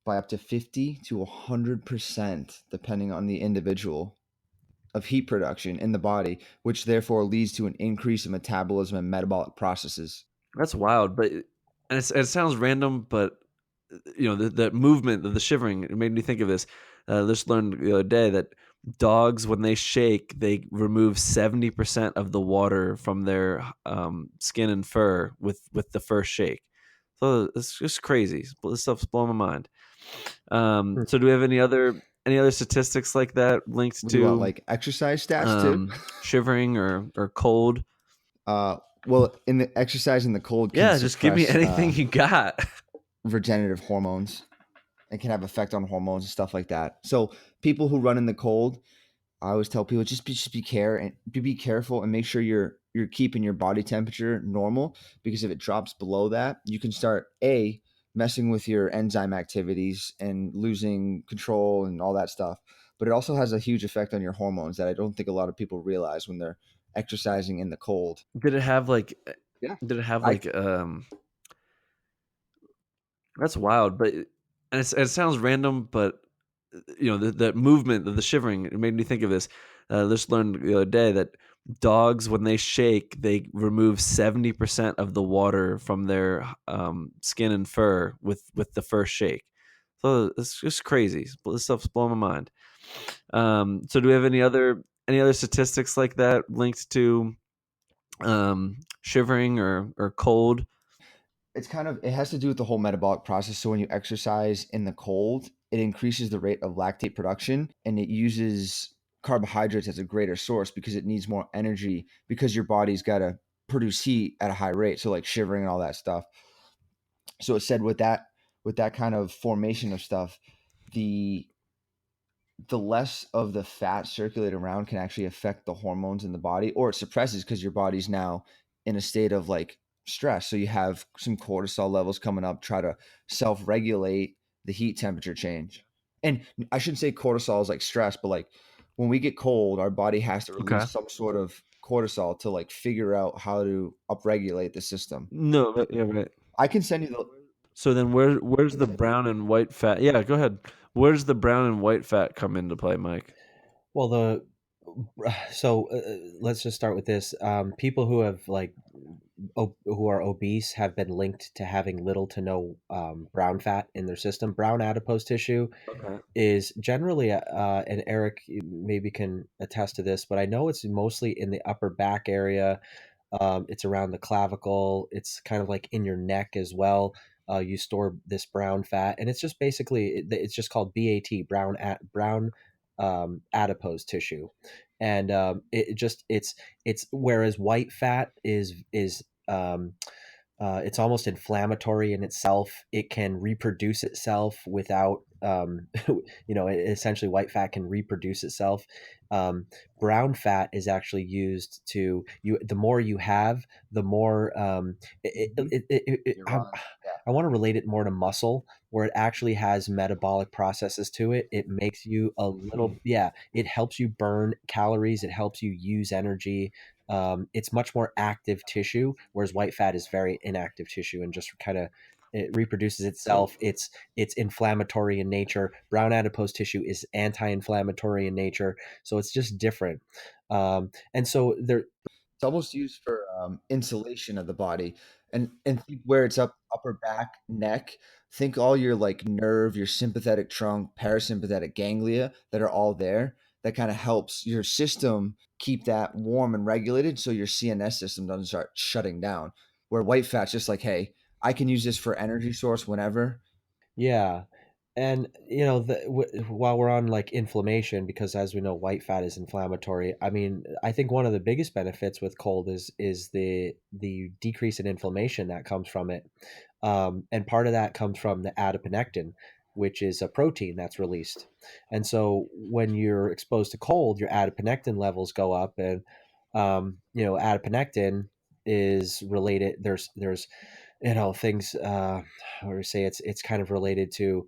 by up to 50 to 100%, depending on the individual, of heat production in the body, which therefore leads to an increase in metabolism and metabolic processes.
That's wild, but it sounds random, but that movement, the shivering, it made me think of this. Just learned the other day that dogs, when they shake, they remove 70% of the water from their skin and fur with the first shake. So it's just crazy. This stuff's blowing my mind.
Hmm.
So do we have any other statistics like that linked
What do you want,
to
like exercise stats too?
shivering or cold?
Uh, well, in the exercise in the cold can
Yeah, just give me
suppress
anything you got.
regenerative hormones. It can have effect on hormones and stuff like that. So people who run in the cold, I always tell people just be careful and make sure you're keeping your body temperature normal because if it drops below that, you can start messing with your enzyme activities and losing control and all that stuff. But it also has a huge effect on your hormones that I don't think a lot of people realize when they're exercising in the cold.
Did it have like
Yeah.
did it have
I
like that's wild, but it sounds random, but that movement of the shivering, it made me think of this. Just learned the other day that dogs, when they shake, they remove 70% of the water from their skin and fur with the first shake. So it's just crazy. This stuff's blowing my mind. So do we have any other statistics like that linked to shivering or cold?
it has to do with the whole metabolic process. So when you exercise in the cold, it increases the rate of lactate production and it uses carbohydrates as a greater source because it needs more energy because your body's got to produce heat at a high rate. So like shivering and all that stuff. So it said with that kind of formation of stuff, the the less of the fat circulate around can actually affect the hormones in the body or it suppresses because your body's now in a state of like stress, so you have some cortisol levels coming up, try to self-regulate the heat temperature change. And I shouldn't say cortisol is like stress, but like when we get cold our body has to
Okay.
release some sort of cortisol to like figure out how to upregulate the system.
No, yeah, right.
I can send you the
So then where's the brown and white fat? Yeah, go ahead. Where's the brown and white fat come into play, Mike?
Well, let's just start with this. People who have who are obese have been linked to having little to no brown fat in their system. Brown adipose tissue
Okay.
is generally, and Eric maybe can attest to this, but I know it's mostly in the upper back area. It's around the clavicle. It's kind of like in your neck as well. You store this brown fat, and it's just basically it's just called BAT, brown adipose tissue, and it's whereas white fat is it's almost inflammatory in itself. It can reproduce itself without, essentially white fat can reproduce itself. Um, Brown fat is actually used to you. The more you have, the more
Mhm. You're right. Yeah.
I want to relate it more to muscle, where it actually has metabolic processes to it. It makes you a little, yeah. It helps you burn calories. It helps you use energy. It's much more active tissue, whereas white fat is very inactive tissue and just kind of It reproduces
So
itself. It's inflammatory in nature. Brown adipose tissue is anti-inflammatory in nature, so it's just different. And so there,
It's almost used for insulation of the body, and think where it's up, upper back, neck. Think all your like nerve, your sympathetic trunk, parasympathetic ganglia that are all there. That kind of helps your system keep that warm and regulated, so your CNS system doesn't start shutting down. Where white fat's just like, hey, I can use this for energy source whenever.
yeah. And while we're on like inflammation, because as we know, white fat is inflammatory. I mean, I think one of the biggest benefits with cold is the decrease in inflammation that comes from it, and part of that comes from the adiponectin, which is a protein that's released. And so when you're exposed to cold, your adiponectin levels go up, and adiponectin is related. There's things or say it's kind of related to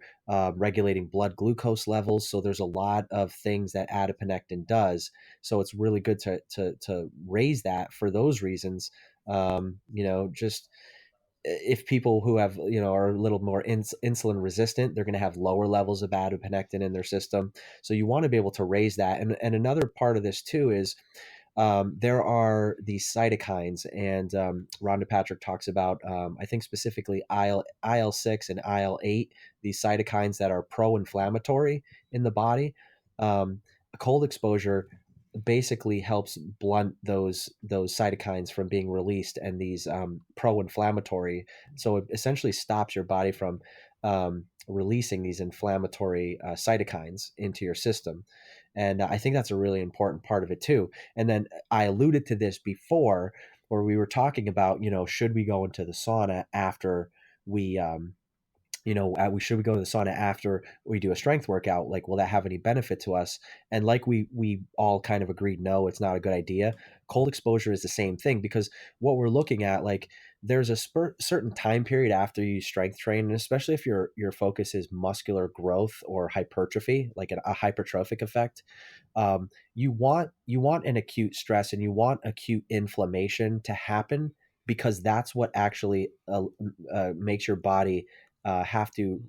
regulating blood glucose levels. So there's a lot of things that adiponectin does. So it's really good to raise that for those reasons. Just if people who have are a little more insulin resistant, they're going to have lower levels of adiponectin in their system. So you want to be able to raise that. And another part of this too is there are these cytokines, and Rhonda Patrick talks about, I think specifically IL 6 and IL 8, these cytokines that are pro-inflammatory in the body. A cold exposure basically helps blunt those cytokines from being released, and these pro-inflammatory. So it essentially stops your body from releasing these inflammatory cytokines into your system, and I think that's a really important part of it too. And then I alluded to this before, where we were talking about, should we go into the sauna after we we should we go to the sauna after we do a strength workout? Like, will that have any benefit to us? And like we all kind of agreed, no, it's not a good idea. Cold exposure is the same thing, because what we're looking at, like, there's a certain time period after you strength train, and especially if your focus is muscular growth or hypertrophy, like a hypertrophic effect. You want an acute stress, and you want acute inflammation to happen, because that's what actually makes your body have to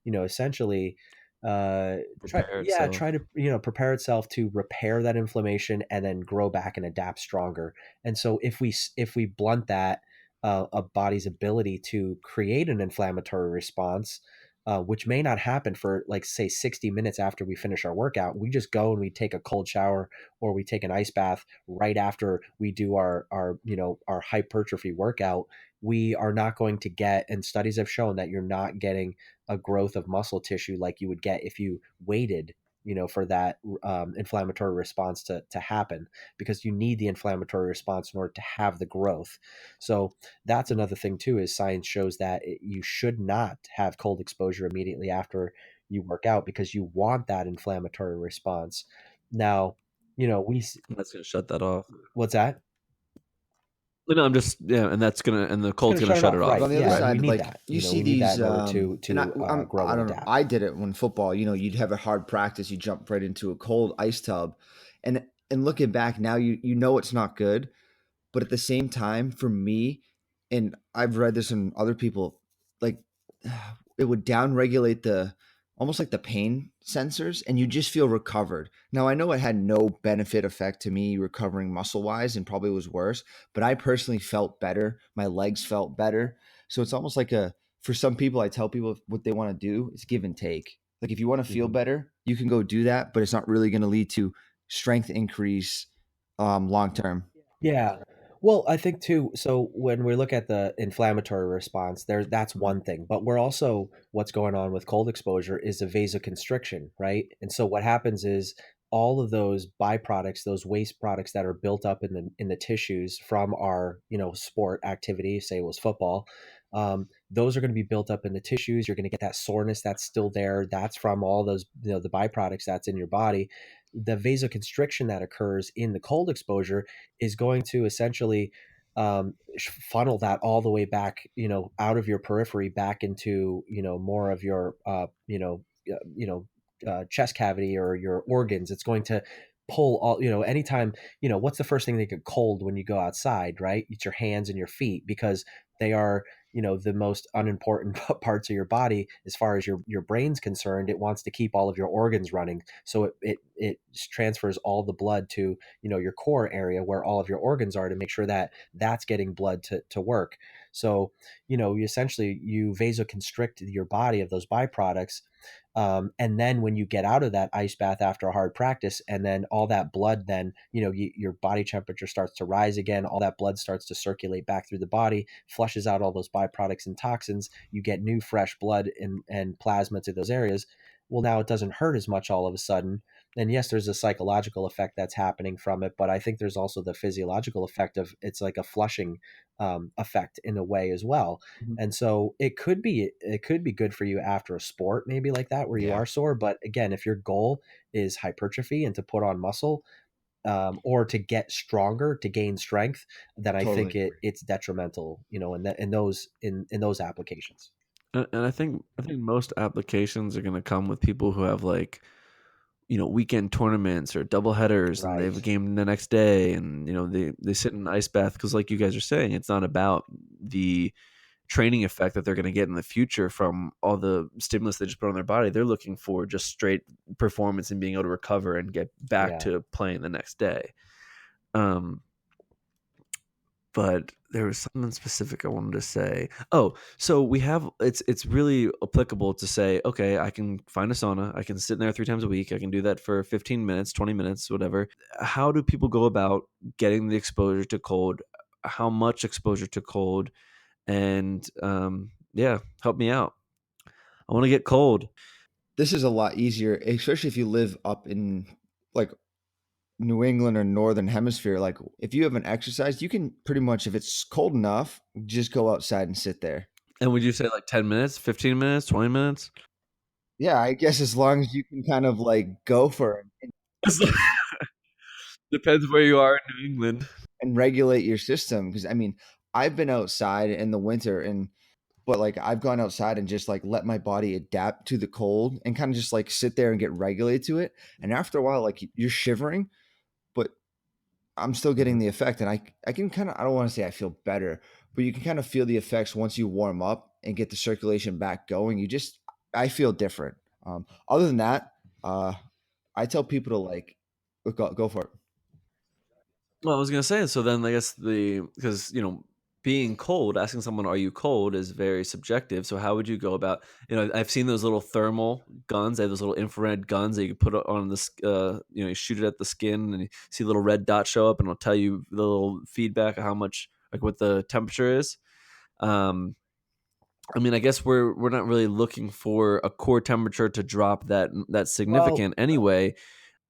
essentially
prepare itself.
try to prepare itself to repair that inflammation and then grow back and adapt stronger. And so if we blunt that, a body's ability to create an inflammatory response, which may not happen for, like, say, 60 minutes after we finish our workout. We just go and we take a cold shower, or we take an ice bath right after we do our hypertrophy workout. We are not going to get, and studies have shown that you're not getting a growth of muscle tissue like you would get if you waited, for that inflammatory response to happen, because you need the inflammatory response in order to have the growth. So that's another thing too, is science shows that you should not have cold exposure immediately after you work out, because you want that inflammatory response. Now, we
That's gonna shut that off.
what's that?
No, I'm just yeah, and that's gonna and the
It's going
cold's
to
gonna
shut it
shut
off,
it
But
right?
on
off,
the other
Yeah,
right?
and we
side,
need
like
that.
you see
We need that
these,
in order to
and
grow
I
and
don't know.
adapt.
I did it when football. You'd have a hard practice. You jump right into a cold ice tub, and looking back now, you know it's not good. But at the same time, for me, and I've read this in other people, like it would downregulate the almost like the pain sensors, and you just feel recovered. Now I know it had no benefit effect to me recovering muscle wise, and probably was worse, but I personally felt better. My legs felt better. So it's almost like a for some people, I tell people what they want to do is give and take. Like if you want to feel
Mhm.
better, you can go do that, but it's not really going to lead to strength increase long term.
Yeah. Well, I think too. So when we look at the inflammatory response, that's one thing. But we're also, what's going on with cold exposure is a vasoconstriction, right? And so what happens is all of those byproducts, those waste products that are built up in the tissues from our sport activity, say it was football, those are going to be built up in the tissues. You're going to get that soreness that's still there. That's from all those the byproducts that's in your body. The vasoconstriction that occurs in the cold exposure is going to essentially funnel that all the way back, out of your periphery back into, more of your, chest cavity or your organs. It's going to pull all, anytime, what's the first thing that get cold when you go outside, right? It's your hands and your feet, because they are, the most unimportant parts of your body as far as your brain's concerned. It wants to keep all of your organs running, so it transfers all the blood to your core area where all of your organs are, to make sure that that's getting blood to work. So you essentially you vasoconstrict your body of those byproducts, and then when you get out of that ice bath after a hard practice, and then all that blood, then your body temperature starts to rise again. All that blood starts to circulate back through the body, flushes out all those byproducts and toxins. You get new fresh blood and plasma to those areas. Well, now it doesn't hurt as much all of a sudden. And yes, there's a psychological effect that's happening from it, but I think there's also the physiological effect of, it's like a flushing effect in a way as well.
Mhm.
And so it could be good for you after a sport, maybe like that, where you
Yeah,
are sore. But again, if your goal is hypertrophy and to put on muscle, or to get stronger, to gain strength, then I
totally
think
agree.
it's detrimental, in those applications.
And I think most applications are going to come with people who have like weekend tournaments or double headers, and they
Right.
have a game the next day, and they sit in an ice bath because, like you guys are saying, it's not about the training effect that they're going to get in the future from all the stimulus they just put on their body. They're looking for just straight performance and being able to recover and get back
Yeah.
to playing the next day. Um, but there was something specific I wanted to say. Oh, so we have it's really applicable to say, okay, I can find a sauna, I can sit in there 3 times a week, I can do that for 15 minutes, 20 minutes, whatever. How do people go about getting the exposure to cold? How much exposure to cold? And yeah, help me out. I want to get cold.
This is a lot easier, especially if you live up in like New England or Northern Hemisphere. Like if you haven't exercised, you can pretty much, if it's cold enough, just go outside and sit there.
And would you say like 10 minutes, 15 minutes, 20 minutes?
Yeah, I guess as long as you can kind of like go for it
Depends where you are in New England.
and regulate your system. Because I mean, I've been outside in the winter and but like I've gone outside and just like let my body adapt to the cold and kind of just like sit there and get regulated to it. And after a while, like you're shivering, but I'm still getting
Mhm.
the effect. And I can kind of, I don't want to say I feel better, but you can kind of feel the effects once you warm up and get the circulation back going. I feel different. Other than that, uh, I tell people to like, go for it.
Well, I was gonna say, so then I guess because being cold, asking someone, "Are you cold?" is very subjective. So how would you go about? I've seen those little thermal guns. They have those little infrared guns that you can put on this. You shoot it at the skin, and you see a little red dot show up, and it'll tell you the little feedback of how much, like what the temperature is. Um, I mean, I guess we're not really looking for a core temperature to drop that
Well,
significant anyway.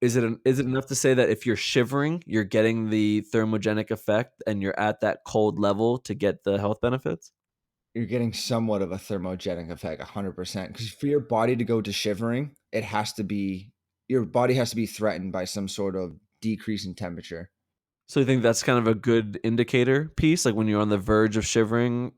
Is it enough to say that if you're shivering, you're getting the thermogenic effect and you're at that cold level to get the health benefits?
You're getting somewhat of a thermogenic effect, 100%. Because for your body to go to shivering, your body has to be threatened by some sort of decrease in temperature.
So you think that's kind of a good indicator piece, like when you're on the verge of shivering?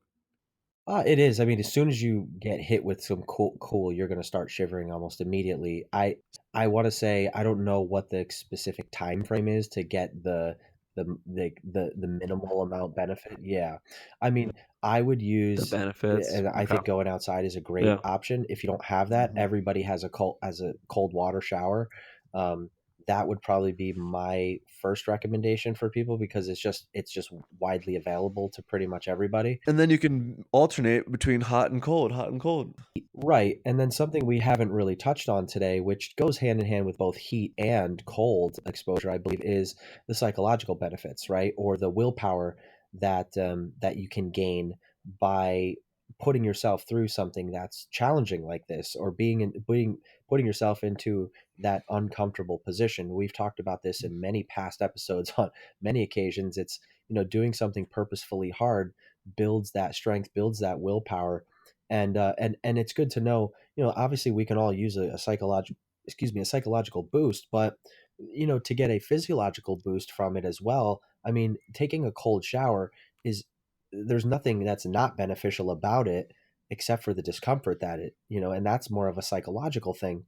it is. I mean, as soon as you get hit with some cool, you're going to start shivering almost immediately. I want to say I don't know what the specific time frame is to get the minimal amount benefit. Yeah, I mean, I would
The
use,
benefits.
and I
Okay.
think going outside is a great
Yeah.
option. If you don't have that,
Mhm.
everybody has a cold water shower. Um, that would probably be my first recommendation for people, because it's just widely available to pretty much everybody.
And then you can alternate between hot and cold, hot and cold.
Right. And then something we haven't really touched on today, which goes hand in hand with both heat and cold exposure, I believe, is the psychological benefits, right? Or the willpower that you can gain by putting yourself through something that's challenging like this, or putting yourself into that uncomfortable position. We've talked about this in many past episodes on many occasions. It's, doing something purposefully hard builds that strength, builds that willpower, and it's good to know. Obviously we can all use a psychological, a psychological boost, but to get a physiological boost from it as well. I mean, taking a cold shower is, there's nothing that's not beneficial about it, except for the discomfort that and that's more of a psychological thing.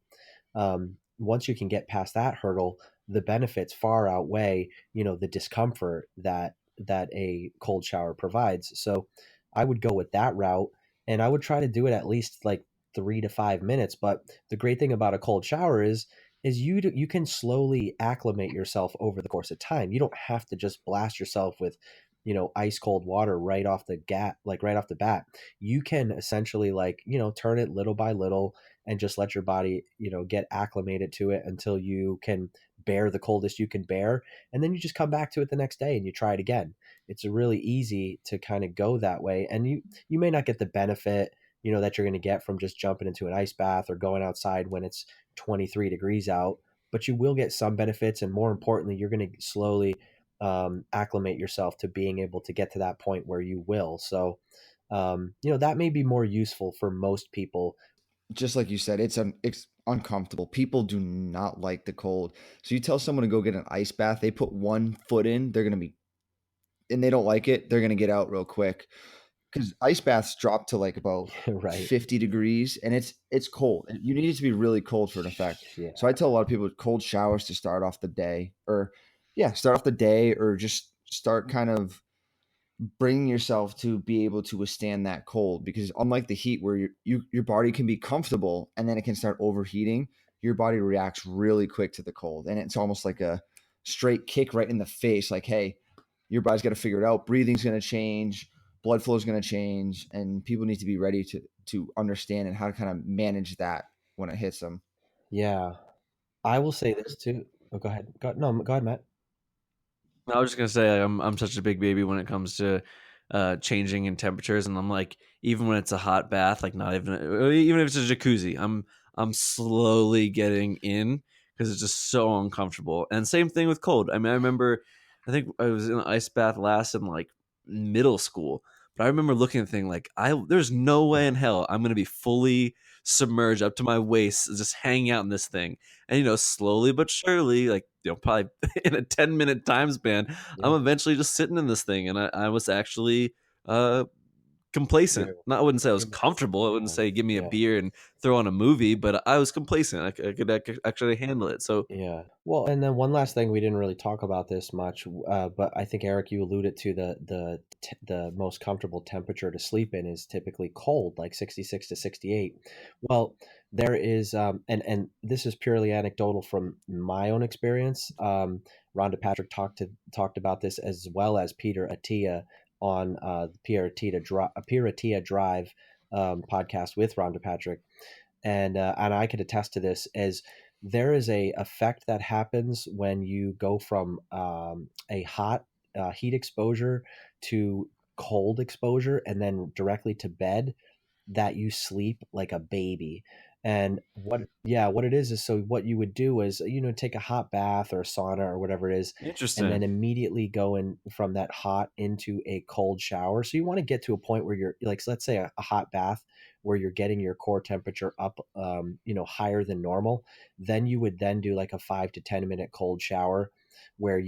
Once you can get past that hurdle, the benefits far outweigh the discomfort that a cold shower provides. So I would go with that route, and I would try to do it at least like 3 to 5 minutes. But the great thing about a cold shower is you can slowly acclimate yourself over the course of time. You don't have to just blast yourself with, ice cold water right off the like right off the bat. You can essentially, like, turn it little by little and just let your body, get acclimated to it until you can bear the coldest you can bear, and then you just come back to it the next day and you try it again. It's really easy to kind of go that way, and you may not get the benefit, that you're going to get from just jumping into an ice bath or going outside when it's 23 degrees out, but you will get some benefits, and more importantly, you're going to slowly acclimate yourself to being able to get to that point where you will. So that may be more useful for most people.
Just like you said, it's uncomfortable. People do not like the cold. So you tell someone to go get an ice bath, they put one foot in, they're gonna be and they don't like it, they're gonna get out real quick. Because ice baths drop to like about
Right.
50 degrees and it's cold. You need it to be really cold for an effect.
Yeah.
So I tell a lot of people cold showers to start off the day, or yeah, start off the day, or just start kind of bringing yourself to be able to withstand that cold, because unlike the heat where your body can be comfortable and then it can start overheating, your body reacts really quick to the cold, and it's almost like a straight kick right in the face, like, hey, your body's got to figure it out. Breathing's going to change, blood flow is going to change, and people need to be ready to understand and how to kind of manage that when it hits them.
Yeah. I will say this too. Oh, go ahead. No, go ahead, Matt.
I was just gonna say I'm such a big baby when it comes to changing in temperatures, and I'm like, even when it's a hot bath, like not even if it's a jacuzzi, I'm slowly getting in because it's just so uncomfortable. And same thing with cold. I mean, I remember I think I was in an ice bath last in like middle school, but I remember looking at the thing like there's no way in hell I'm gonna be fully submerged up to my waist, just hanging out in this thing. And slowly but surely, like probably in a 10-minute time span, I'm
Yeah.
eventually just sitting in this thing, and I was actually uh complacent.
Very,
Not, I wouldn't say I was
very much.
comfortable. I wouldn't say give me a
Yeah.
beer and throw on a movie, but I was complacent. I could actually handle it. So
Yeah. Well, and then one last thing, we didn't really talk about this much, but I think Eric, you alluded to the most comfortable temperature to sleep in is typically cold, like 66 to 68. Well, there is, and this is purely anecdotal from my own experience. Rhonda Patrick talked about this, as well as Peter Attia on Peter Attia Drive podcast with Rhonda Patrick, and I could attest to this, as there is a effect that happens when you go from a hot heat exposure to cold exposure and then directly to bed, that you sleep like a baby. And what it is, so what you would do is, take a hot bath or a sauna or whatever it is, and then
interesting.
immediately go in from that hot into a cold shower. So you want to get to a point where you're like, so let's say a hot bath where you're getting your core temperature up, higher than normal. Then you would then do like a 5 to 10 minute cold shower, where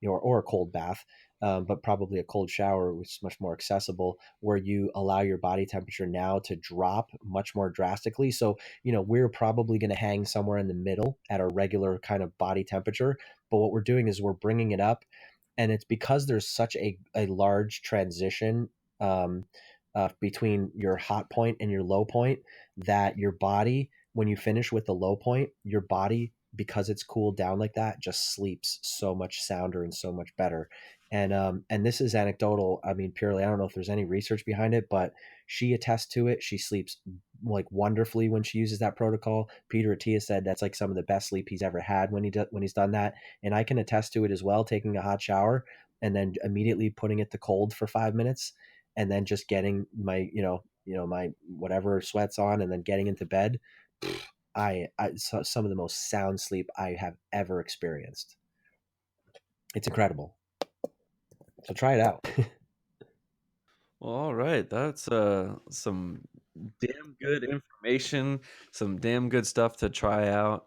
or a cold bath, but probably a cold shower, which is much more accessible, where you allow your body temperature now to drop much more drastically. So, we're probably going to hang somewhere in the middle at a regular kind of body temperature. But what we're doing is we're bringing it up. And it's because there's such a large transition, between your hot point and your low point, that your body, when you finish with the low point, your body, because it's cooled down like that, just sleeps so much sounder and so much better. And this is anecdotal. I mean, purely, I don't know if there's any research behind it, but she attests to it. She sleeps like wonderfully when she uses that protocol. Peter Attia said that's like some of the best sleep he's ever had when he's done that, and I can attest to it as well. Taking a hot shower and then immediately putting it to cold for 5 minutes, and then just getting my my whatever sweats on, and then getting into bed. Some of the most sound sleep I have ever experienced. It's incredible. So try it out.
Well, all right, that's some damn good information, some damn good stuff to try out.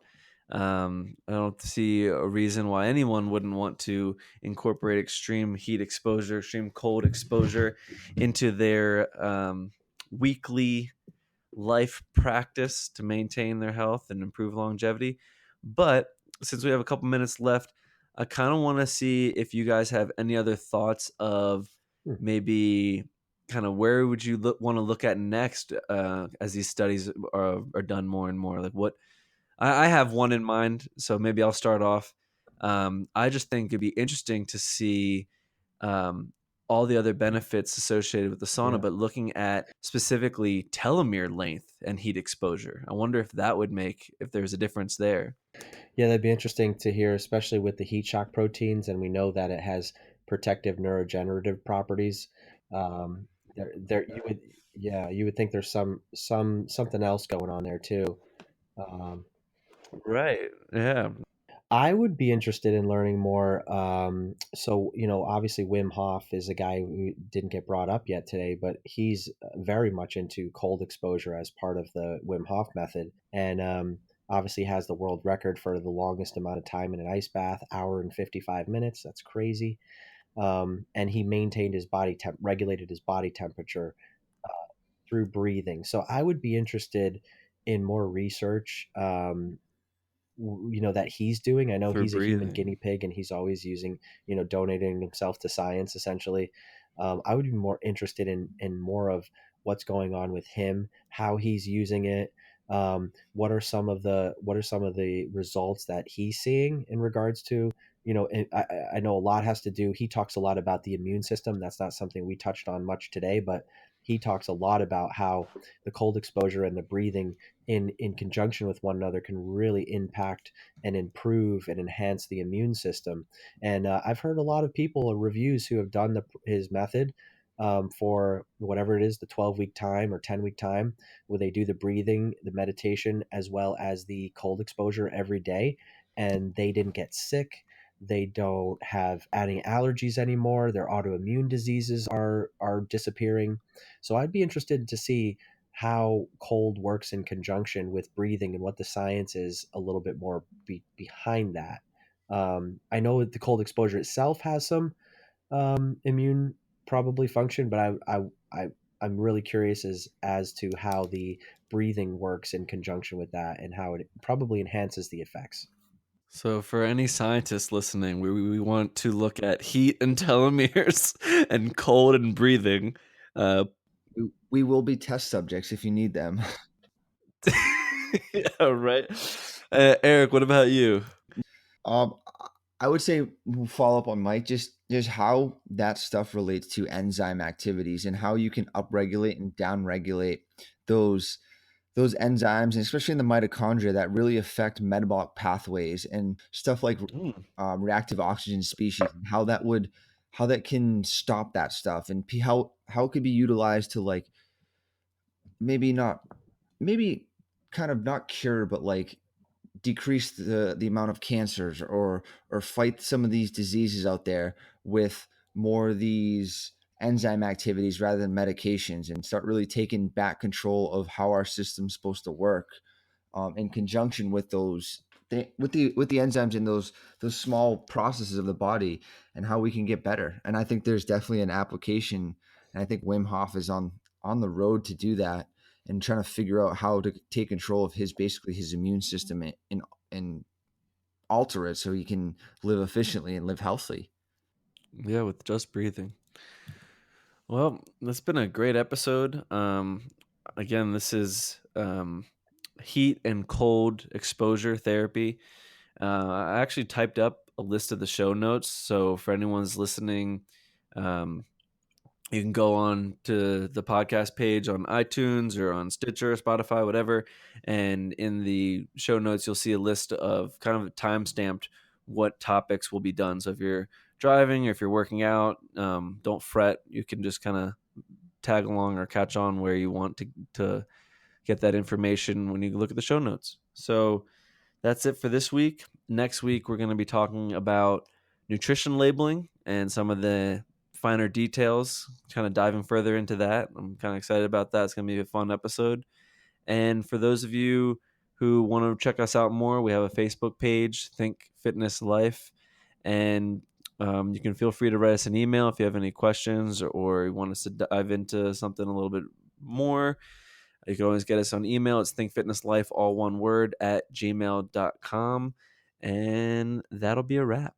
I don't see a reason why anyone wouldn't want to incorporate extreme heat exposure, extreme cold exposure into their weekly life practice to maintain their health and improve longevity. But since we have a couple minutes left, I kind of want to see if you guys have any other thoughts of
Hmm.
maybe kind of where would you want to look at next as these studies are done more and more? Like what I have one in mind, so maybe I'll start off. I just think it'd be interesting to see um, all the other benefits associated with the sauna,
Yeah.
but looking at specifically telomere length and heat exposure. I wonder if that would make if there's a difference there.
Yeah, that'd be interesting to hear, especially with the heat shock proteins, and we know that it has protective neurogenerative properties. There, you would, yeah, you would think there's something else going on there too. Um,
Right. Yeah.
I would be interested in learning more. So, obviously Wim Hof is a guy who didn't get brought up yet today, but he's very much into cold exposure as part of the Wim Hof method, and obviously has the world record for the longest amount of time in an ice bath, hour and 55 minutes. That's crazy. And he maintained his regulated his body temperature through breathing. So I would be interested in more research. That he's doing. I know
For
he's a human
breathing.
guinea pig and he's always using, donating himself to science essentially. I would be more interested in more of what's going on with him, how he's using it. What are some of the results that he's seeing in regards to, and I know a lot has to do. He talks a lot about the immune system. That's not something we touched on much today, but he talks a lot about how the cold exposure and the breathing in conjunction with one another can really impact and improve and enhance the immune system. And I've heard a lot of people reviews who have done his method for whatever it is, the 12-week time or 10-week time, where they do the breathing, the meditation, as well as the cold exposure every day, and they didn't get sick. They don't have any allergies anymore. Their autoimmune diseases are disappearing. So I'd be interested to see how cold works in conjunction with breathing and what the science is a little bit more behind that. I know that the cold exposure itself has some immune probably function, but I I'm really curious as to how the breathing works in conjunction with that and how it probably enhances the effects.
So, for any scientists listening, we want to look at heat and telomeres and cold and breathing. Uh,
We will be test subjects if you need them.
yeah, right. Eric, what about you?
Um, I would say we'll follow up on Mike, just how that stuff relates to enzyme activities and how you can upregulate and downregulate those those enzymes, and especially in the mitochondria that really affect metabolic pathways and stuff like
Mm.
reactive oxygen species, and how that can stop that stuff, and how it could be utilized to like maybe not maybe kind of not cure, but like decrease the amount of cancers, or fight some of these diseases out there with more of these enzyme activities rather than medications, and start really taking back control of how our system's supposed to work, in conjunction with with the enzymes in those small processes of the body, and how we can get better. And I think there's definitely an application, and I think Wim Hof is on the road to do that, and trying to figure out how to take control of his basically his immune system, and alter it so he can live efficiently and live healthy.
Yeah, with just breathing. Well, that's been a great episode. Again, this is heat and cold exposure therapy. I actually typed up a list of the show notes, so for anyone's listening, um, you can go on to the podcast page on iTunes or on Stitcher, or Spotify, whatever. And in the show notes, you'll see a list of kind of time stamped what topics will be done. So if you're driving or if you're working out, don't fret. You can just kind of tag along or catch on where you want to get that information when you look at the show notes. So that's it for this week. Next week, we're going to be talking about nutrition labeling and some of the finer details, kind of diving further into that. I'm kind of excited about that. It's going to be a fun episode. And for those of you who want to check us out more, we have a Facebook page, Think Fitness Life. And you can feel free to write us an email if you have any questions, or you want us to dive into something a little bit more. You can always get us on email. It's thinkfitnesslife, all one word, at gmail.com. And that'll be a wrap.